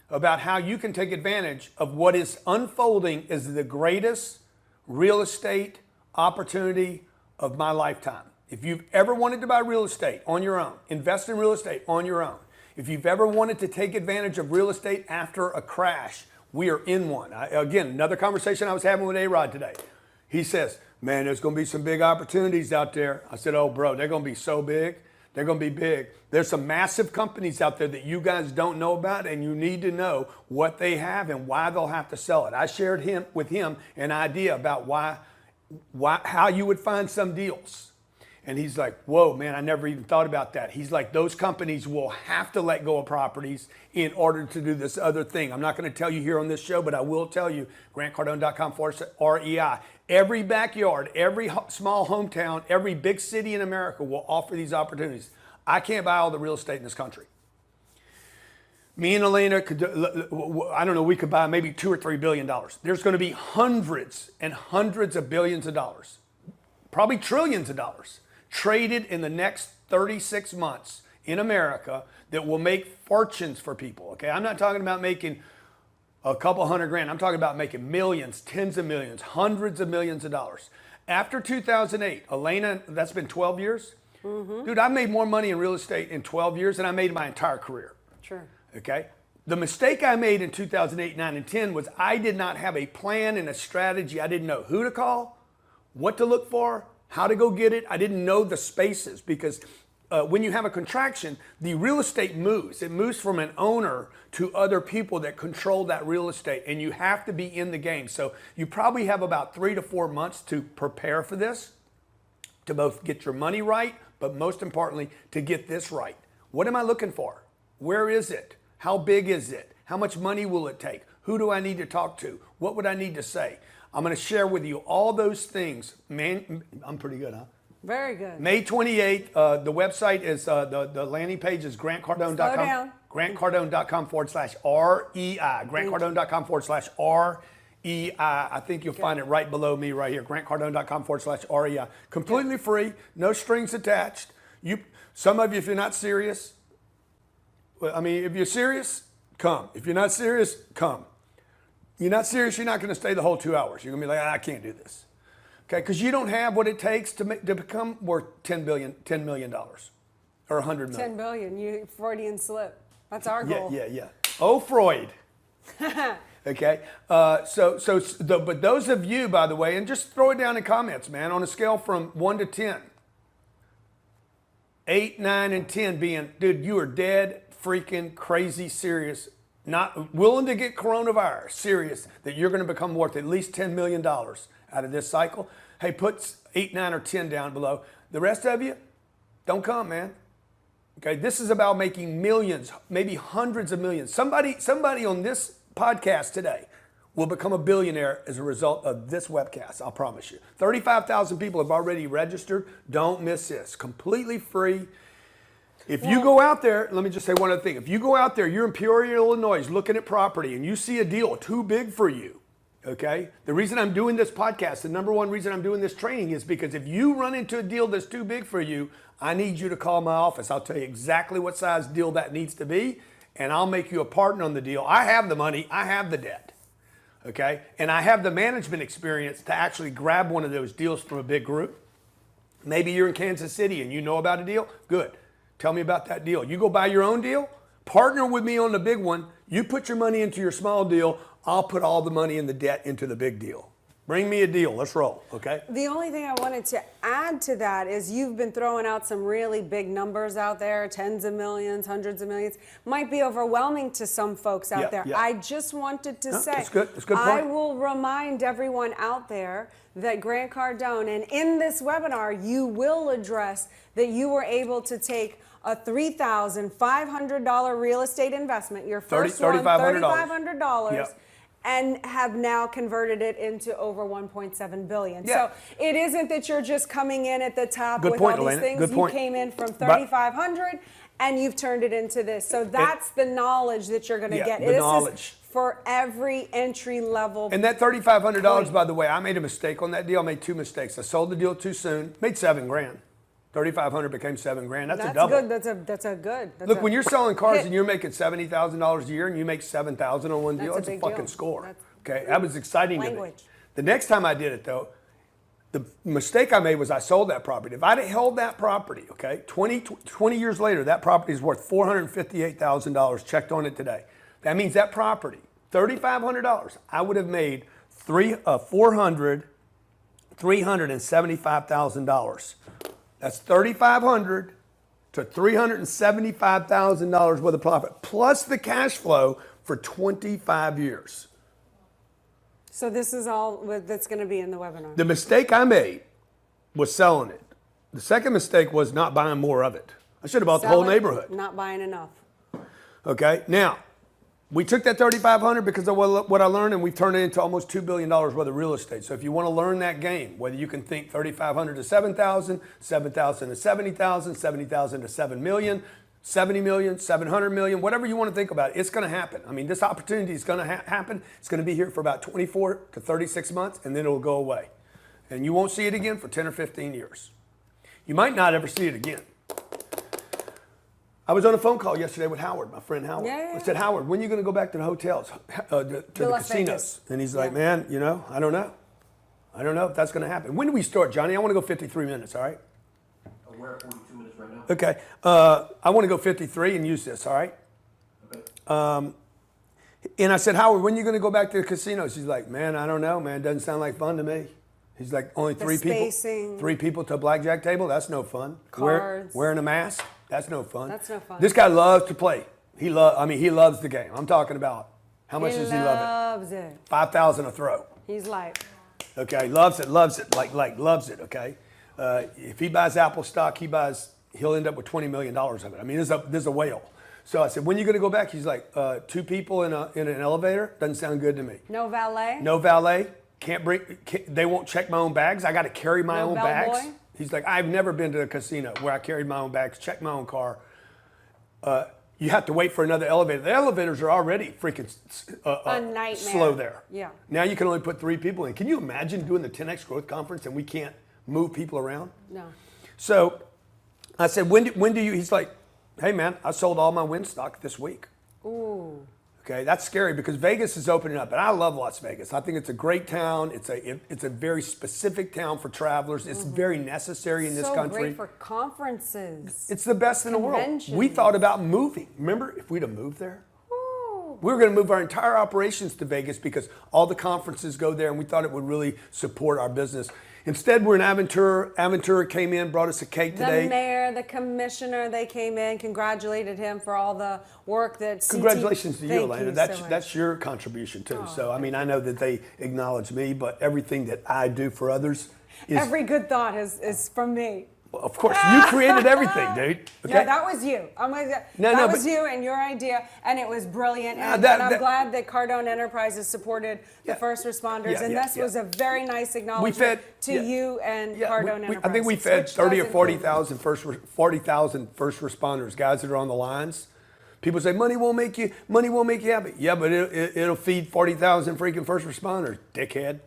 about how you can take advantage of what is unfolding as the greatest real estate opportunity of my lifetime. If you've ever wanted to buy real estate on your own, invest in real estate on your own, if you've ever wanted to take advantage of real estate after a crash, we are in one. Again, another conversation I was having with A-Rod today. He says, man, there's going to be some big opportunities out there. I said, oh, bro, they're going to be so big. They're going to be big. There's some massive companies out there that you guys don't know about, and you need to know what they have and why they'll have to sell it. I shared with him an idea about how you would find some deals. And he's like, whoa, man, I never even thought about that. He's like, those companies will have to let go of properties in order to do this other thing. I'm not going to tell you here on this show, but I will tell you, grantcardone.com/REI. Every backyard, every small hometown, every big city in America will offer these opportunities. I can't buy all the real estate in this country. Me and Elena could, I don't know, we could buy maybe $2 or $3 billion. There's going to be hundreds and hundreds of billions of dollars, probably trillions of dollars, traded in the next 36 months in America that will make fortunes for people. Okay, I'm not talking about making a couple $100,000. I'm talking about making millions, tens of millions, hundreds of millions of dollars. After 2008, Elena, that's been 12 years. Mm-hmm. Dude, I made more money in real estate in 12 years than I made my entire career. Sure. Okay. The mistake I made in 2008, 9, and 10 was I did not have a plan and a strategy. I didn't know who to call, what to look for, how to go get it. I didn't know the spaces because when you have a contraction, the real estate moves. It moves from an owner to other people that control that real estate, and you have to be in the game. So you probably have about 3 to 4 months to prepare for this, to both get your money right, but most importantly, to get this right. What am I looking for? Where is it? How big is it? How much money will it take? Who do I need to talk to? What would I need to say? I'm going to share with you all those things. Man, I'm pretty good, huh? Very good. May 28th, the website is, the landing page is grantcardone.com. Slow down. grantcardone.com/REI. grantcardone.com/REI. I think you'll find it right below me right here. grantcardone.com/REI. Completely free, no strings attached. Some of you, if you're not serious, if you're serious, come. If you're not serious, come. You're not serious, you're not going to stay the whole 2 hours. You're going to be like, I can't do this. Okay, because you don't have what it takes to become worth $10 million or $100 million. 10 billion, you Freudian slip. That's our goal. Yeah. Oh, Freud. Okay, but those of you, by the way, and just throw it down in comments, man, on a scale from 1 to 10. 8, 9, and 10 being, dude, you are dead, freaking crazy serious, not willing to get coronavirus serious, that you're going to become worth at least $10 million out of this cycle. Hey, put 8, 9, or 10 down below. The rest of you, don't come, man. Okay, this is about making millions, maybe hundreds of millions. Somebody on this podcast today will become a billionaire as a result of this webcast, I'll promise you. 35,000 people have already registered. Don't miss this. Completely free. If you go out there, let me just say one other thing. If you go out there, you're in Peoria, Illinois, looking at property, and you see a deal too big for you, okay? The reason I'm doing this podcast, the number one reason I'm doing this training is because if you run into a deal that's too big for you, I need you to call my office. I'll tell you exactly what size deal that needs to be, and I'll make you a partner on the deal. I have the money. I have the debt, okay? And I have the management experience to actually grab one of those deals from a big group. Maybe you're in Kansas City and you know about a deal. Good. Tell me about that deal. You go buy your own deal, partner with me on the big one. You put your money into your small deal. I'll put all the money and the debt into the big deal. Bring me a deal. Let's roll, okay? The only thing I wanted to add to that is you've been throwing out some really big numbers out there, tens of millions, hundreds of millions. Might be overwhelming to some folks out there. Yeah. I just wanted to say, that's good. That's a good point. I will remind everyone out there that Grant Cardone, and in this webinar, you will address that you were able to take a $3,500 real estate investment, your first one, $3,500. Yep. And have now converted it into over 1.7 billion. Yeah. So it isn't that you're just coming in at the top Good with point, all these Elena. things. Good point. You came in from 3,500 and you've turned it into this. So that's the knowledge that you're going to get. The This knowledge. is for every entry level. And that $3,500, by the way, I made a mistake on that deal. I made 2 mistakes. I sold the deal too soon. Made $7,000. $3,500 became $7,000. That's a That's double. good. That's a good. That's Look, a when you're selling cars hit. and you're making $70,000 a year and you make $7,000 on one deal, That's it's a a big fucking deal. score. That's- Okay, that was exciting to me. Language. The next time I did it though, the mistake I made was I sold that property. If I'd have held that property, okay, 20 years later, that property is worth $458,000. Checked on it today. That means that property, $3,500, I would have made $375,000. That's $3,500 to $375,000 worth of profit, plus the cash flow for 25 years. So this is all that's going to be in the webinar. The mistake I made was selling it. The second mistake was not buying more of it. I should have bought the whole Sell it, neighborhood. Not buying enough. Okay, now, we took that $3,500 because of what I learned, and we've turned it into almost $2 billion worth of real estate. So if you want to learn that game, whether you can think $3,500 to $7,000, $7,000 to $70,000, $70,000 to $7 million, $70 million, $700 million, whatever you want to think about, it's going to happen. I mean, this opportunity is going to happen. It's going to be here for about 24 to 36 months, and then it'll go away. And you won't see it again for 10 or 15 years. You might not ever see it again. I was on a phone call yesterday with Howard, my friend Howard. Yeah. I said, Howard, when are you going to go back to the hotels, to the Las casinos? Vegas. And he's like, Yeah. man, I don't know. I don't know if that's going to happen. When do we start, Johnny? I want to go 53 minutes, all right? We're at 42 minutes right now. Okay. I want to go 53 and use this, all right? Okay. And I said, Howard, when are you going to go back to the casinos? He's like, man, I don't know, man. Doesn't sound like fun to me. He's like, only spacing. three people to a blackjack table? That's no fun. Cards. Wearing a mask? That's no fun. That's no fun. This guy loves to play. He loves the game. I'm talking about how much does he love Loves it. it? 5,000 a throw. He's like, Okay, loves it, loves it, like loves it. Okay, if he buys Apple stock, he'll end up with $20 million of it. I mean, there's a whale. So I said, when are you going to go back? He's like, 2 people in an elevator. Doesn't sound good to me. no valet. No valet. They won't check my own bags. I got to carry my No own bellboy? bags. He's like, I've never been to a casino where I carried my own bags, checked my own car. You have to wait for another elevator. The elevators are already freaking A nightmare. slow there. Yeah. Now you can only put 3 people in. Can you imagine doing the 10X growth conference and we can't move people around? No. So I said, when do you, he's like, hey man, I sold all my win stock this week. Ooh. Okay, that's scary because Vegas is opening up, and I love Las Vegas. I think it's a great town. It's a very specific town for travelers. It's very necessary in this So country. great for conferences. It's the best in the world. Conventions. We thought about moving. Remember, if we'd have moved there, Ooh. we were going to move our entire operations to Vegas because all the conferences go there, and we thought it would really support our business. Instead, we're in Aventura. Aventura came in, brought us a cake today. The mayor, the commissioner, they came in, congratulated him for all the work that CT. Congratulations to you, Thank Elena. so That's much. that's your contribution too. So I mean, I know that they acknowledge me, but everything that I do for others is, Every good thought is from me. of course, you created everything, dude. Okay? No, that was you. That was you and your idea, and it was brilliant. And, that- and I'm that- glad that Cardone Enterprises supported the Yeah. first responders, Yeah, and yeah, this yeah. was a very nice acknowledgement fed- yeah. you and Yeah, Cardone Enterprises. I think we fed which 30 or does 40,000 first responders, guys that are on the lines. People say money won't make you happy. Yeah, but it'll feed 40,000 freaking first responders, dickhead.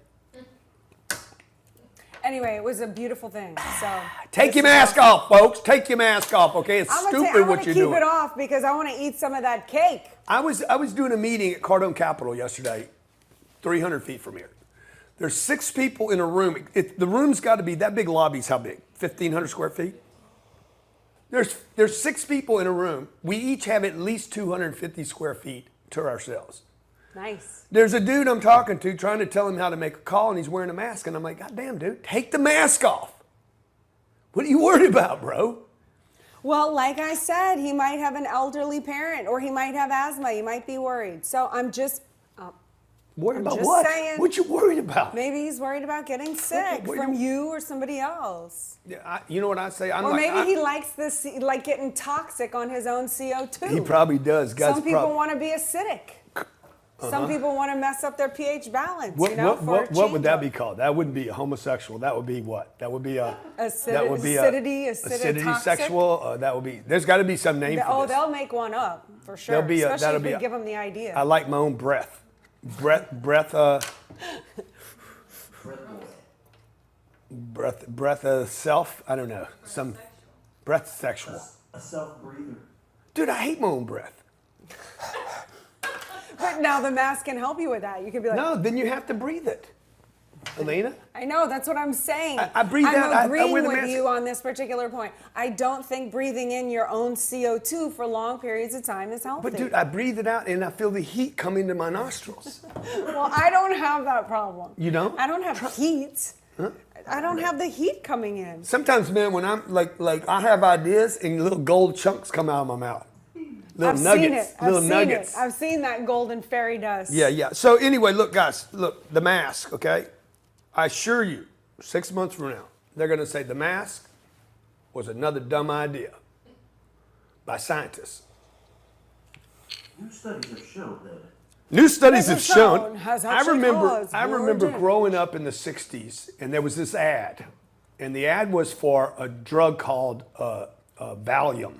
Anyway, it was a beautiful thing. So Take your mask off, folks. Take your mask off, okay? It's I'm stupid what to you're keep doing. it off because I want to eat some of that cake. I was doing a meeting at Cardone Capital yesterday, 300 feet from here. There's 6 people in a room. The room's got to be, that big lobby's how big? 1,500 square feet? There's 6 people in a room. We each have at least 250 square feet to ourselves. Nice. There's a dude I'm talking to trying to tell him how to make a call, and he's wearing a mask. And I'm like, God damn, dude, take the mask off. What are you worried about, bro? Well, like I said, he might have an elderly parent or he might have asthma. You might be worried. So I'm just Worried I'm about just what? saying. What you worried about? maybe he's worried about getting sick what- from you or somebody else. Yeah, you know what I say? I'm Or like, maybe he likes this, like getting toxic on his own CO2. He probably does. Guys, Some people want to be acidic. Some people want to mess up their pH balance. What, you know, what would that be called? That wouldn't be a homosexual. That would be what? That would be a acidity, toxic? sexual. That would be. There's got to be some name for Oh, this. they'll make one up for sure. There'll be a- Especially that'll if be we a- give them the idea. I like my own breath. Breath. Breath of self. I don't know. Breath's sexual. A self-breather. Dude, I hate my own breath. But now the mask can help you with that. You can be like, No, then you have to breathe it. Elena? I know, that's what I'm saying. I breathe out. I I'm agreeing wear the with mask. you on this particular point. I don't think breathing in your own CO2 for long periods of time is healthy. But dude, I breathe it out and I feel the heat coming to my nostrils. Well, I don't have that problem. You don't? I don't have heat. Huh? I don't have the heat coming in. Sometimes, man, when I'm like I have ideas and little gold chunks come out of my mouth. Little I've nuggets. seen it. Little I've nuggets. seen it. I've seen that golden fairy dust. Yeah, yeah. So anyway, look, guys, look, the mask, okay? I assure you, 6 months from now, they're going to say the mask was another dumb idea by scientists. New studies have shown that. New studies have shown. Has I actually caused remember more growing up in the 60s, and there was this ad. And the ad was for a drug called Valium.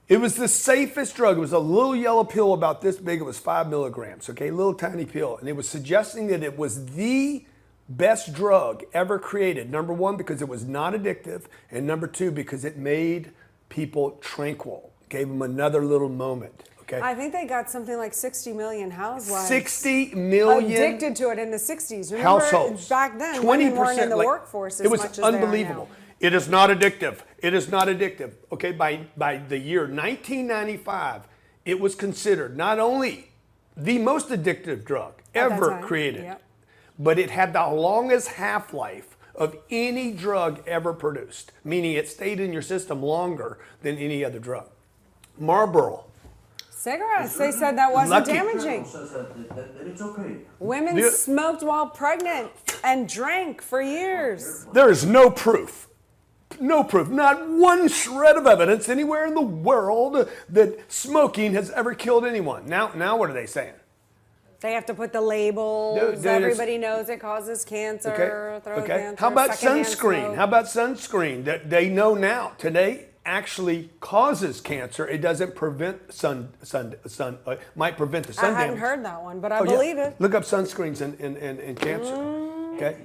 It was the safest drug. It was a little yellow pill about this big. It was 5 milligrams, okay? Little tiny pill. And it was suggesting that it was the best drug ever created. Number one, because it was not addictive. And number two, because it made people tranquil. Gave them another little moment, okay? I think they got something like 60 million housewives 60 million addicted to it in the 60s. Remember, households. back then, women weren't in the like, workforce as it was much as unbelievable. they are now. It is not addictive. It is not addictive. Okay, by the year 1995, it was considered not only the most addictive drug At that ever time, created, yep. but it had the longest half-life of any drug ever produced, meaning it stayed in your system longer than any other drug. Marlboro. Cigarettes, they said that wasn't Lucky. damaging. Says that it's okay. Women Yeah. smoked while pregnant and drank for years. There is no proof. No proof, not one shred of evidence anywhere in the world that smoking has ever killed anyone. Now what are they saying? They have to put the labels. Dude, it's- Everybody knows it causes cancer, throat cancer. How about secondhand sunscreen? smoke. How about sunscreen? That they know now today actually causes cancer. It doesn't prevent might prevent the sun I hadn't damage. heard that one, but I Oh, yeah. believe it. Look up sunscreens and cancer. Okay.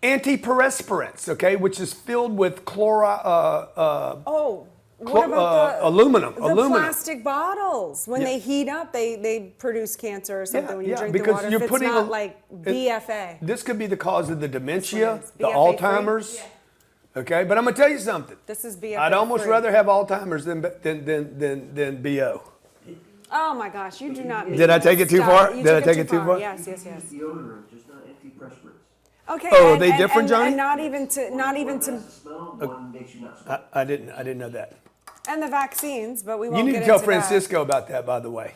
Antiperspirants. Antiperspirants, okay, which is filled with Oh, what about the aluminum. The aluminum. plastic bottles? When Yeah. they heat up, they produce cancer or something when you drink because the water. you're If it's putting not like BFA. This could be the cause of the dementia, This the one is BFA free? Alzheimer's. Okay, but I'm gonna tell you something. This is BFA I'd almost free. rather have Alzheimer's than BO. Oh my gosh, you do not. Did I take it too Stop. far? You Did I took take it too far? Yes, yes, yes. Deodorant, just not antiperspirants. Okay. Oh, are they different, Johnny? And not even to One has the smell, one makes you not smell. I didn't know that. and the vaccines, but we You won't need get to tell into that. Francisco about that, by the way.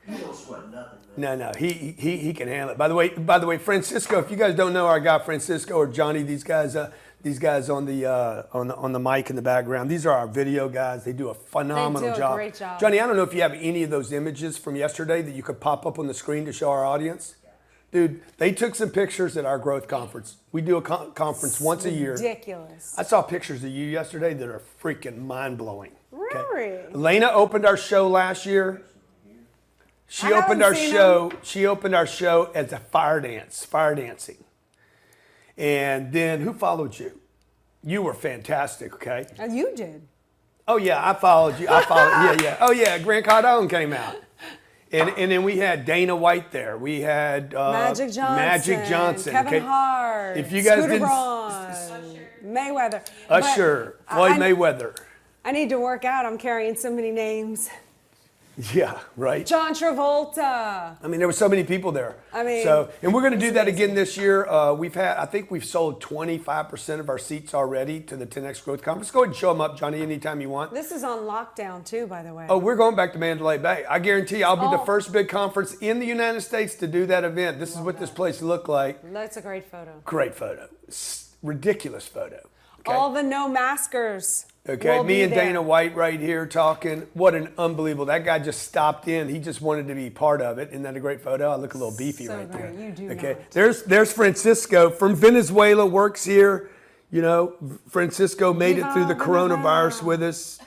You don't sweat nothing, man. No, he can handle it. By the way, Francisco, if you guys don't know our guy Francisco or Johnny, these guys on the mic in the background, these are our video guys. They do a phenomenal They do a job. great job. Johnny, I don't know if you have any of those images from yesterday that you could pop up on the screen to show our audience. Dude, they took some pictures at our growth conference. We do a conference once a year. Ridiculous. I saw pictures of you yesterday that are freaking mind-blowing. okay? Really? Elena opened our show last year. She I opened haven't our seen show. She opened our show as a fire dancing. And then who followed you? You were fantastic, okay? You did. Oh yeah, I followed you. Yeah. Oh yeah, Grant Cardone came out. And then we had Dana White there. We had Magic Johnson. Kevin okay? Hart. If you guys Scooter didn't- Braun, Mayweather. Usher, But Floyd I- Mayweather. I need to work out. I'm carrying so many names. Yeah, right. John Travolta. I mean, there were so many people there. I mean, so, and we're going to do that again this year. I think we've sold 25% of our seats already to the 10X Growth Conference. Go ahead and show them up, Johnny, anytime you want. This is on lockdown too, by the way. Oh, we're going back to Mandalay Bay. I guarantee I'll be the Oh. first big conference in the United States to do that event. This is what this place looked like. That's a great photo. Great photo. Ridiculous photo. Okay. All the no maskers. Okay, will me be and there. Dana White right here talking. What an unbelievable. That guy just stopped in. He just wanted to be part of it. Isn't that a great photo? I look a little beefy So right there. great. You do Okay, not. there's Francisco from Venezuela, works here. You know, Francisco made it through the Viva coronavirus Venezuela. with us.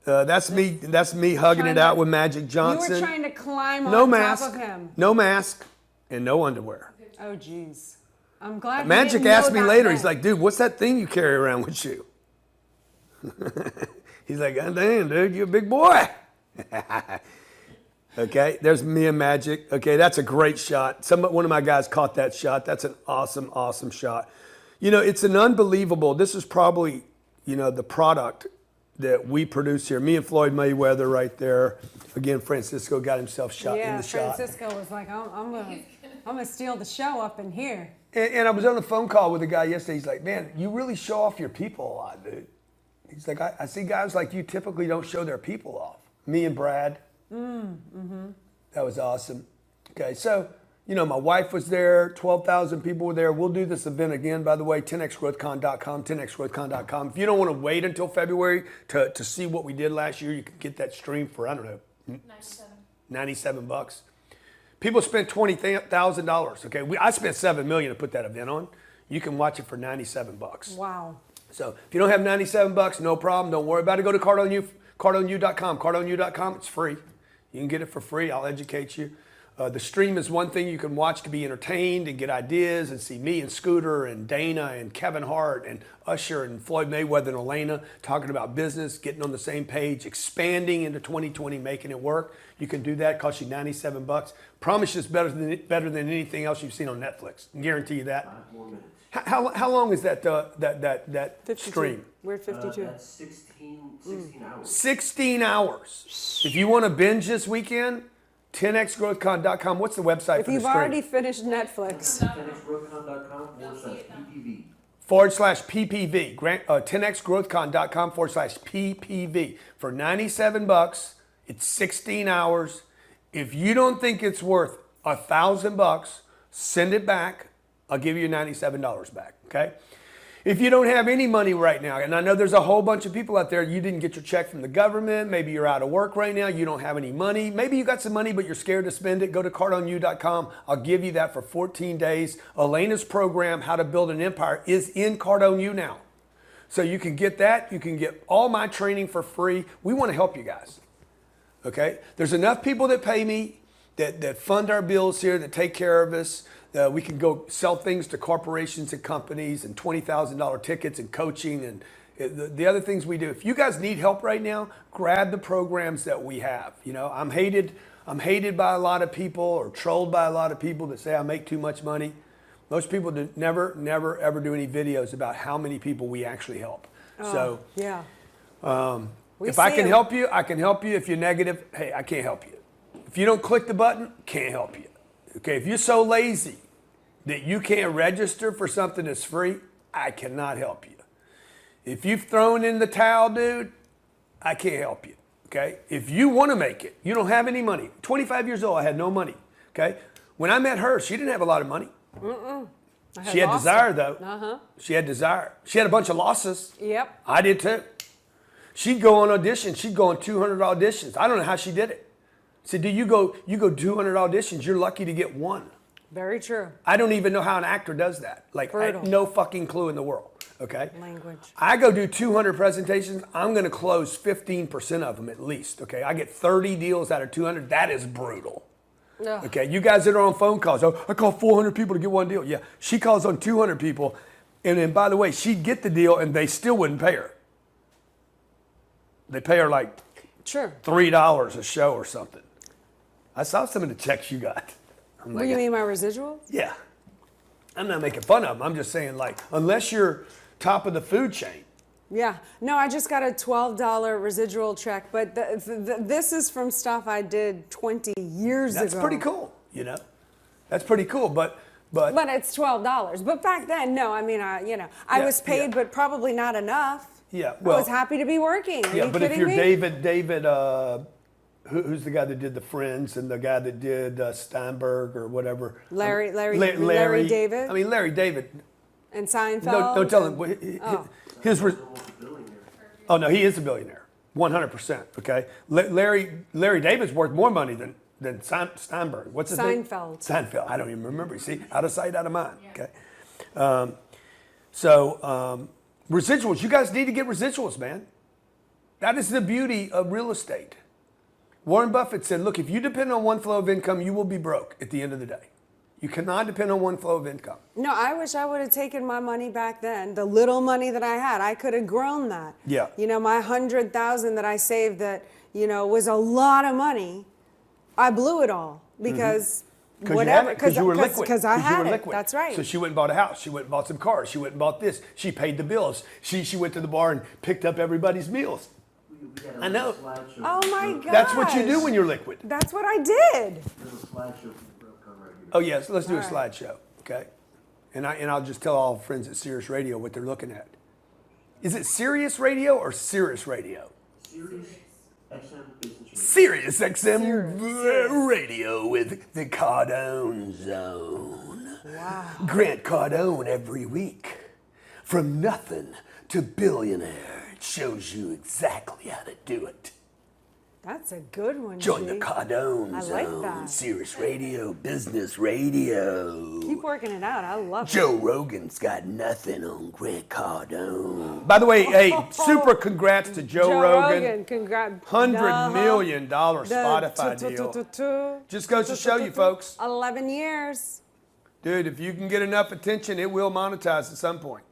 That's me hugging it Trying out to- with Magic Johnson. You were trying to climb No on mask, top of him. no mask, and no underwear. Oh, jeez. I'm glad. Magic you asked me later. He's then. like, dude, what's that thing you carry around with you? He's like, God damn, dude, you're a big boy. Okay, there's me and Magic. Okay, that's a great shot. One of my guys caught that shot. That's an awesome, awesome shot. You know, it's an unbelievable. This is probably, you know, the product that we produce here. Me and Floyd Mayweather right there. Again, Francisco got himself shot in the shot. Francisco was like, I'm gonna steal the show up in here. And I was on a phone call with a guy yesterday. He's like, man, you really show off your people a lot, dude. He's like, I see guys like you typically don't show their people off. Me and Brad. That was awesome. Okay, so, you know, my wife was there. 12,000 people were there. We'll do this event again, by the way, 10xgrowthcon.com, 10xgrowthcon.com. If you don't want to wait until February to see what we did last year, you can get that stream for, I don't know, 97 bucks. People spent $20,000. Okay, I spent $7 million to put that event on. You can watch it for 97 bucks. Wow. So if you don't have 97 bucks, no problem. Don't worry about it. Go to CardoneU.com. CardoneU.com. It's free. You can get it for free. I'll educate you. The stream is one thing you can watch to be entertained and get ideas and see me and Scooter and Dana and Kevin Hart and Usher and Floyd Mayweather and Elena talking about business, getting on the same page, expanding into 2020, making it work. You can do that. Cost you 97 bucks. Promise you it's better than anything else you've seen on Netflix. I guarantee you that. 5 more minutes. How long is that 52. stream? We're at 52. That's 16 hours. 16 hours. If you want to binge this weekend, 10xgrowthcon.com. What's the website If for the you've stream? already finished Netflix. 10xgrowthcon.com/PPV. 4/PPV. 10xgrowthcon.com/PPV. For 97 bucks, it's 16 hours. If you don't think it's worth $1,000, send it back. I'll give you $97 back, okay? If you don't have any money right now, and I know there's a whole bunch of people out there, you didn't get your check from the government, maybe you're out of work right now, you don't have any money, maybe you got some money but you're scared to spend it, go to CardoneU.com. I'll give you that for 14 days. Elena's program, How to Build an Empire, is in CardoneU now. So you can get that, you can get all my training for free. We want to help you guys, okay? There's enough people that pay me, that fund our bills here, that take care of us. We can go sell things to corporations and companies and $20,000 tickets and coaching and the other things we do. If you guys need help right now, grab the programs that we have. You know, I'm hated by a lot of people or trolled by a lot of people that say I make too much money. Most people never, ever do any videos about how many people we actually help. So Yeah. if I can help you, I can help you. If you're negative, hey, I can't help you. If you don't click the button, can't help you. Okay, if you're so lazy that you can't register for something that's free, I cannot help you. If you've thrown in the towel, dude, I can't help you. Okay, if you want to make it, you don't have any money. 25 years old, I had no money. Okay, when I met her, she didn't have a lot of money. She had desire, though. She had desire. She had a bunch of losses. Yep. I did too. She'd go on auditions. She'd go on 200 auditions. I don't know how she did it. I said, you go 200 auditions. You're lucky to get one. Very true. I don't even know how an actor does that. Like, I have no fucking clue in the world. Okay. Language. I go do 200 presentations. I'm going to close 15% of them at least. Okay. I get 30 deals out of 200. That is brutal. Ugh. Okay. You guys that are on phone calls. Oh, I call 400 people to get one deal. Yeah. She calls on 200 people. And then, by the way, she'd get the deal and they still wouldn't pay her. They pay her like $3 a show or something. I saw some of the checks you got. What do you mean, my residuals? Yeah. I'm not making fun of them. I'm just saying, like, unless you're top of the food chain. Yeah. No, I just got a $12 residual check, but this is from stuff I did 20 years ago. That's pretty cool, you know. That's pretty cool, but it's $12. But back then, no. I mean, I was paid, but probably not enough. Yeah. Well, I was happy to be working. Are yeah, you but if kidding you're me? David, who's the guy that did the Friends and the guy that did Steinberg or whatever? Larry David. I mean, Larry David. And Seinfeld. No, don't tell him. Oh no, he is a billionaire, 100%. Okay, Larry David's worth more money than Steinberg. What's his name? Seinfeld. I don't even remember. See, out of sight, out of mind. Okay. Residuals. You guys need to get residuals, man. That is the beauty of real estate. Warren Buffett said, look, if you depend on one flow of income, you will be broke at the end of the day. You cannot depend on one flow of income. No, I wish I would have taken my money back then. The little money that I had, I could have grown that. Yeah. You know, my 100,000 that I saved that, you know, was a lot of money. I blew it all because whatever. Because you were liquid. Because I had you were it. liquid. That's right. So she went and bought a house. She went and bought some cars. She went and bought this. She paid the bills. She went to the bar and picked up everybody's meals. I know. Oh my God. That's what you do when you're liquid. That's what I did. There's a slideshow from the program right here. Oh yes, let's do a All right. slideshow, okay? And I'll just tell all friends at Sirius Radio what they're looking at. Is it Sirius Radio or Sirius Radio? Sirius XM Business Radio. Sirius XM Radio with the Cardone Zone. Wow. Grant Cardone every week. From nothing to billionaire. It shows you exactly how to do it. That's a good one, Join the G. Cardone I Zone. like that. Sirius Radio, Business Radio. Keep working it out. I love Joe Rogan's got nothing on Grant Cardone. By the way, hey, super congrats to Joe Rogan. Congrats. $100 million Spotify deal. Just goes to show you, folks. 11 years. Dude, if you can get enough attention, it will monetize at some point.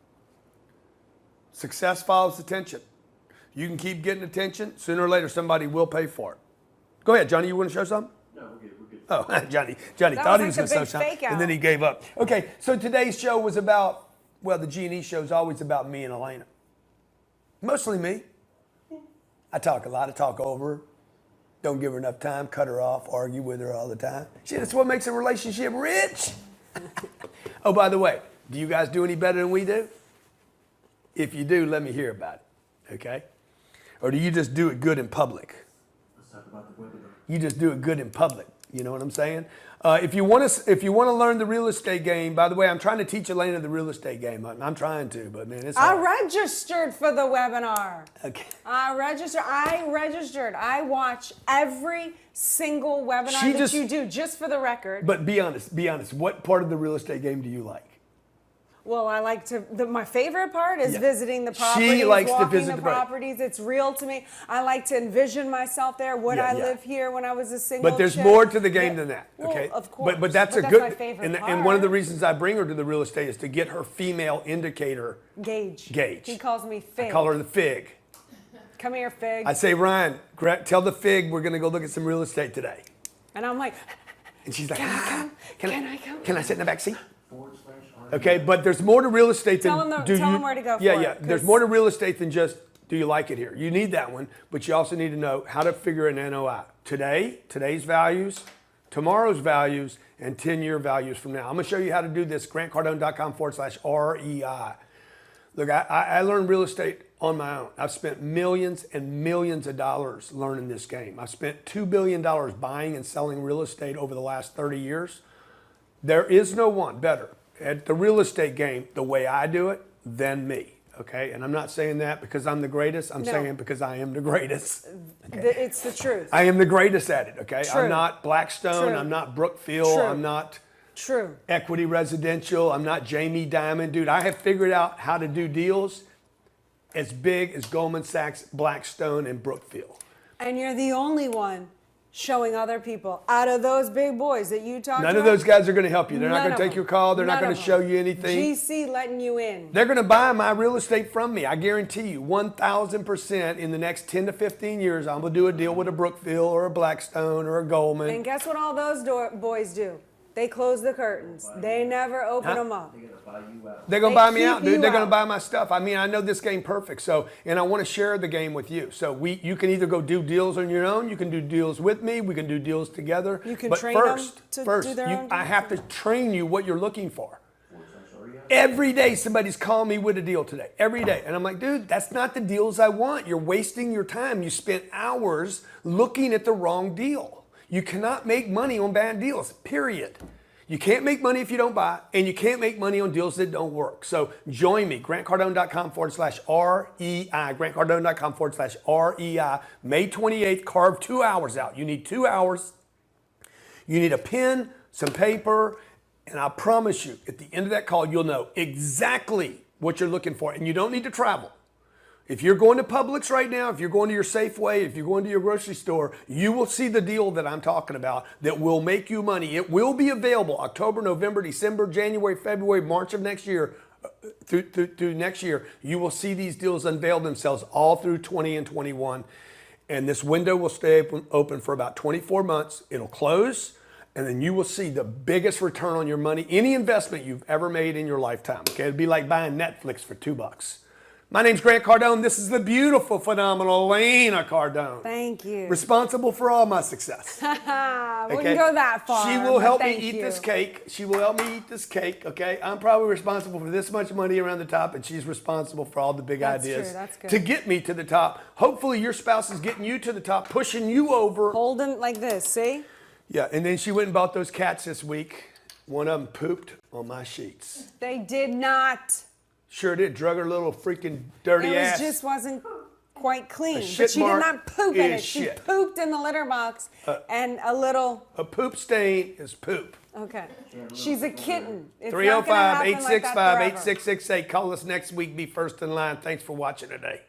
Success follows attention. You can keep getting attention. Sooner or later, somebody will pay for it. Go ahead, Johnny. You want to show something? No, we're good. Oh, Johnny thought he was going to show something, and then he gave up. Okay, so today's show was about, well, the G&E show is always about me and Elena. Mostly me. I talk a lot. I talk over her. Don't give her enough time. Cut her off. Argue with her all the time. Shit, that's what makes a relationship rich. Oh, by the way, do you guys do any better than we do? If you do, let me hear about it. Okay? Or do you just do it good in public? Let's talk about the webinar. You just do it good in public. You know what I'm saying? If you want to learn the real estate game, by the way, I'm trying to teach Elena the real estate game. I'm trying to, but man, it's I hard. registered for the webinar. Okay. I registered. I watch every single webinar that you do, just for the record. But be honest. What part of the real estate game do you like? Well, I like to. My favorite part is Yeah. visiting the properties, She likes to walking visit the the property. properties. It's real to me. I like to envision myself there. Would Yeah, I yeah. live here when I was a single? But there's chick? more to the game Yeah. than that. Well, Okay. of course. But that's a my good. favorite And part. one of the reasons I bring her to the real estate is to get her female indicator. Gauge. He calls me Fig. I call her the Fig. Come here, Fig. I say, Ryan, tell the Fig we're going to go look at some real estate today. And I'm like, And she's like, Can I come? Can I come? Can I sit in the back seat? /R. Okay, but there's more to real estate than Tell them where to go Yeah, for yeah. it, There's 'cause- more to real estate than just do you like it here. You need that one, but you also need to know how to figure an NOI. Today's values, tomorrow's values, and 10-year values from now. I'm going to show you how to do this. GrantCardone.com/REI. Look, I learned real estate on my own. I've spent millions and millions of dollars learning this game. I've spent $2 billion buying and selling real estate over the last 30 years. There is no one better at the real estate game the way I do it than me. Okay, and I'm not saying that because I'm the greatest. I'm No. saying it because I am the greatest. It's the truth. I am the greatest at it. Okay, True. I'm not Blackstone. True. I'm not Brookfield. True. I'm not True. Equity Residential. I'm not Jamie Dimon. Dude, I have figured out how to do deals as big as Goldman Sachs, Blackstone, and Brookfield. And you're the only one showing other people out of those big boys that you talked to. None of those guys are going to help you. They're not None going to of take your them. call. They're not None going of to show them. you anything. GC letting you in. They're going to buy my real estate from me. I guarantee you 1,000% in the next 10 to 15 years, I'm going to do a deal with a Brookfield or a Blackstone or a Goldman. And guess what all those boys do? They close the curtains. They never open them up. They're gonna buy you out. They're going to They buy me keep out, dude. you They're going to out. buy my stuff. I mean, I know this game perfect. So, and I want to share the game with you. So you can either go do deals on your own. You can do deals with me. We can do deals together. You can but train them to first, do their own I deals? have to train you what you're looking for. /REI. Every day somebody's calling me with a deal today. Every day. And I'm like, dude, that's not the deals I want. You're wasting your time. You spent hours looking at the wrong deal. You cannot make money on bad deals, period. You can't make money if you don't buy, and you can't make money on deals that don't work. So join me, GrantCardone.com/REI, GrantCardone.com/REI. May 28th, carve 2 hours out. You need 2 hours. You need a pen, some paper, and I promise you, at the end of that call, you'll know exactly what you're looking for. And you don't need to travel. If you're going to Publix right now, if you're going to your Safeway, if you're going to your grocery store, you will see the deal that I'm talking about that will make you money. It will be available October, November, December, January, February, March of next year. Through next year, you will see these deals unveil themselves all through 20 and 21. And this window will stay open for about 24 months. It'll close, and then you will see the biggest return on your money, any investment you've ever made in your lifetime. Okay, it'd be like buying Netflix for $2. My name's Grant Cardone. This is the beautiful, phenomenal Elena Cardone. Thank you. Responsible for all my success. Wouldn't go that far. She will but help me thank eat you. this cake. She will help me eat this cake, okay? I'm probably responsible for this much money around the top, and she's responsible for all the big That's ideas true, that's good. to get me to the top. Hopefully your spouse is getting you to the top, pushing you over. Holding like this, see? Yeah, and then she went and bought those cats this week. One of them pooped on my sheets. They did not. Sure did. Drug her little freaking dirty It ass. just wasn't quite clean. shit But she did mark not poop in is it. She shit. pooped in the litter box and a little. A poop stain is poop. Okay. She's a kitten. It's not gonna happen like that 305-865-8668. forever. Call us next week. Be first in line. Thanks for watching today.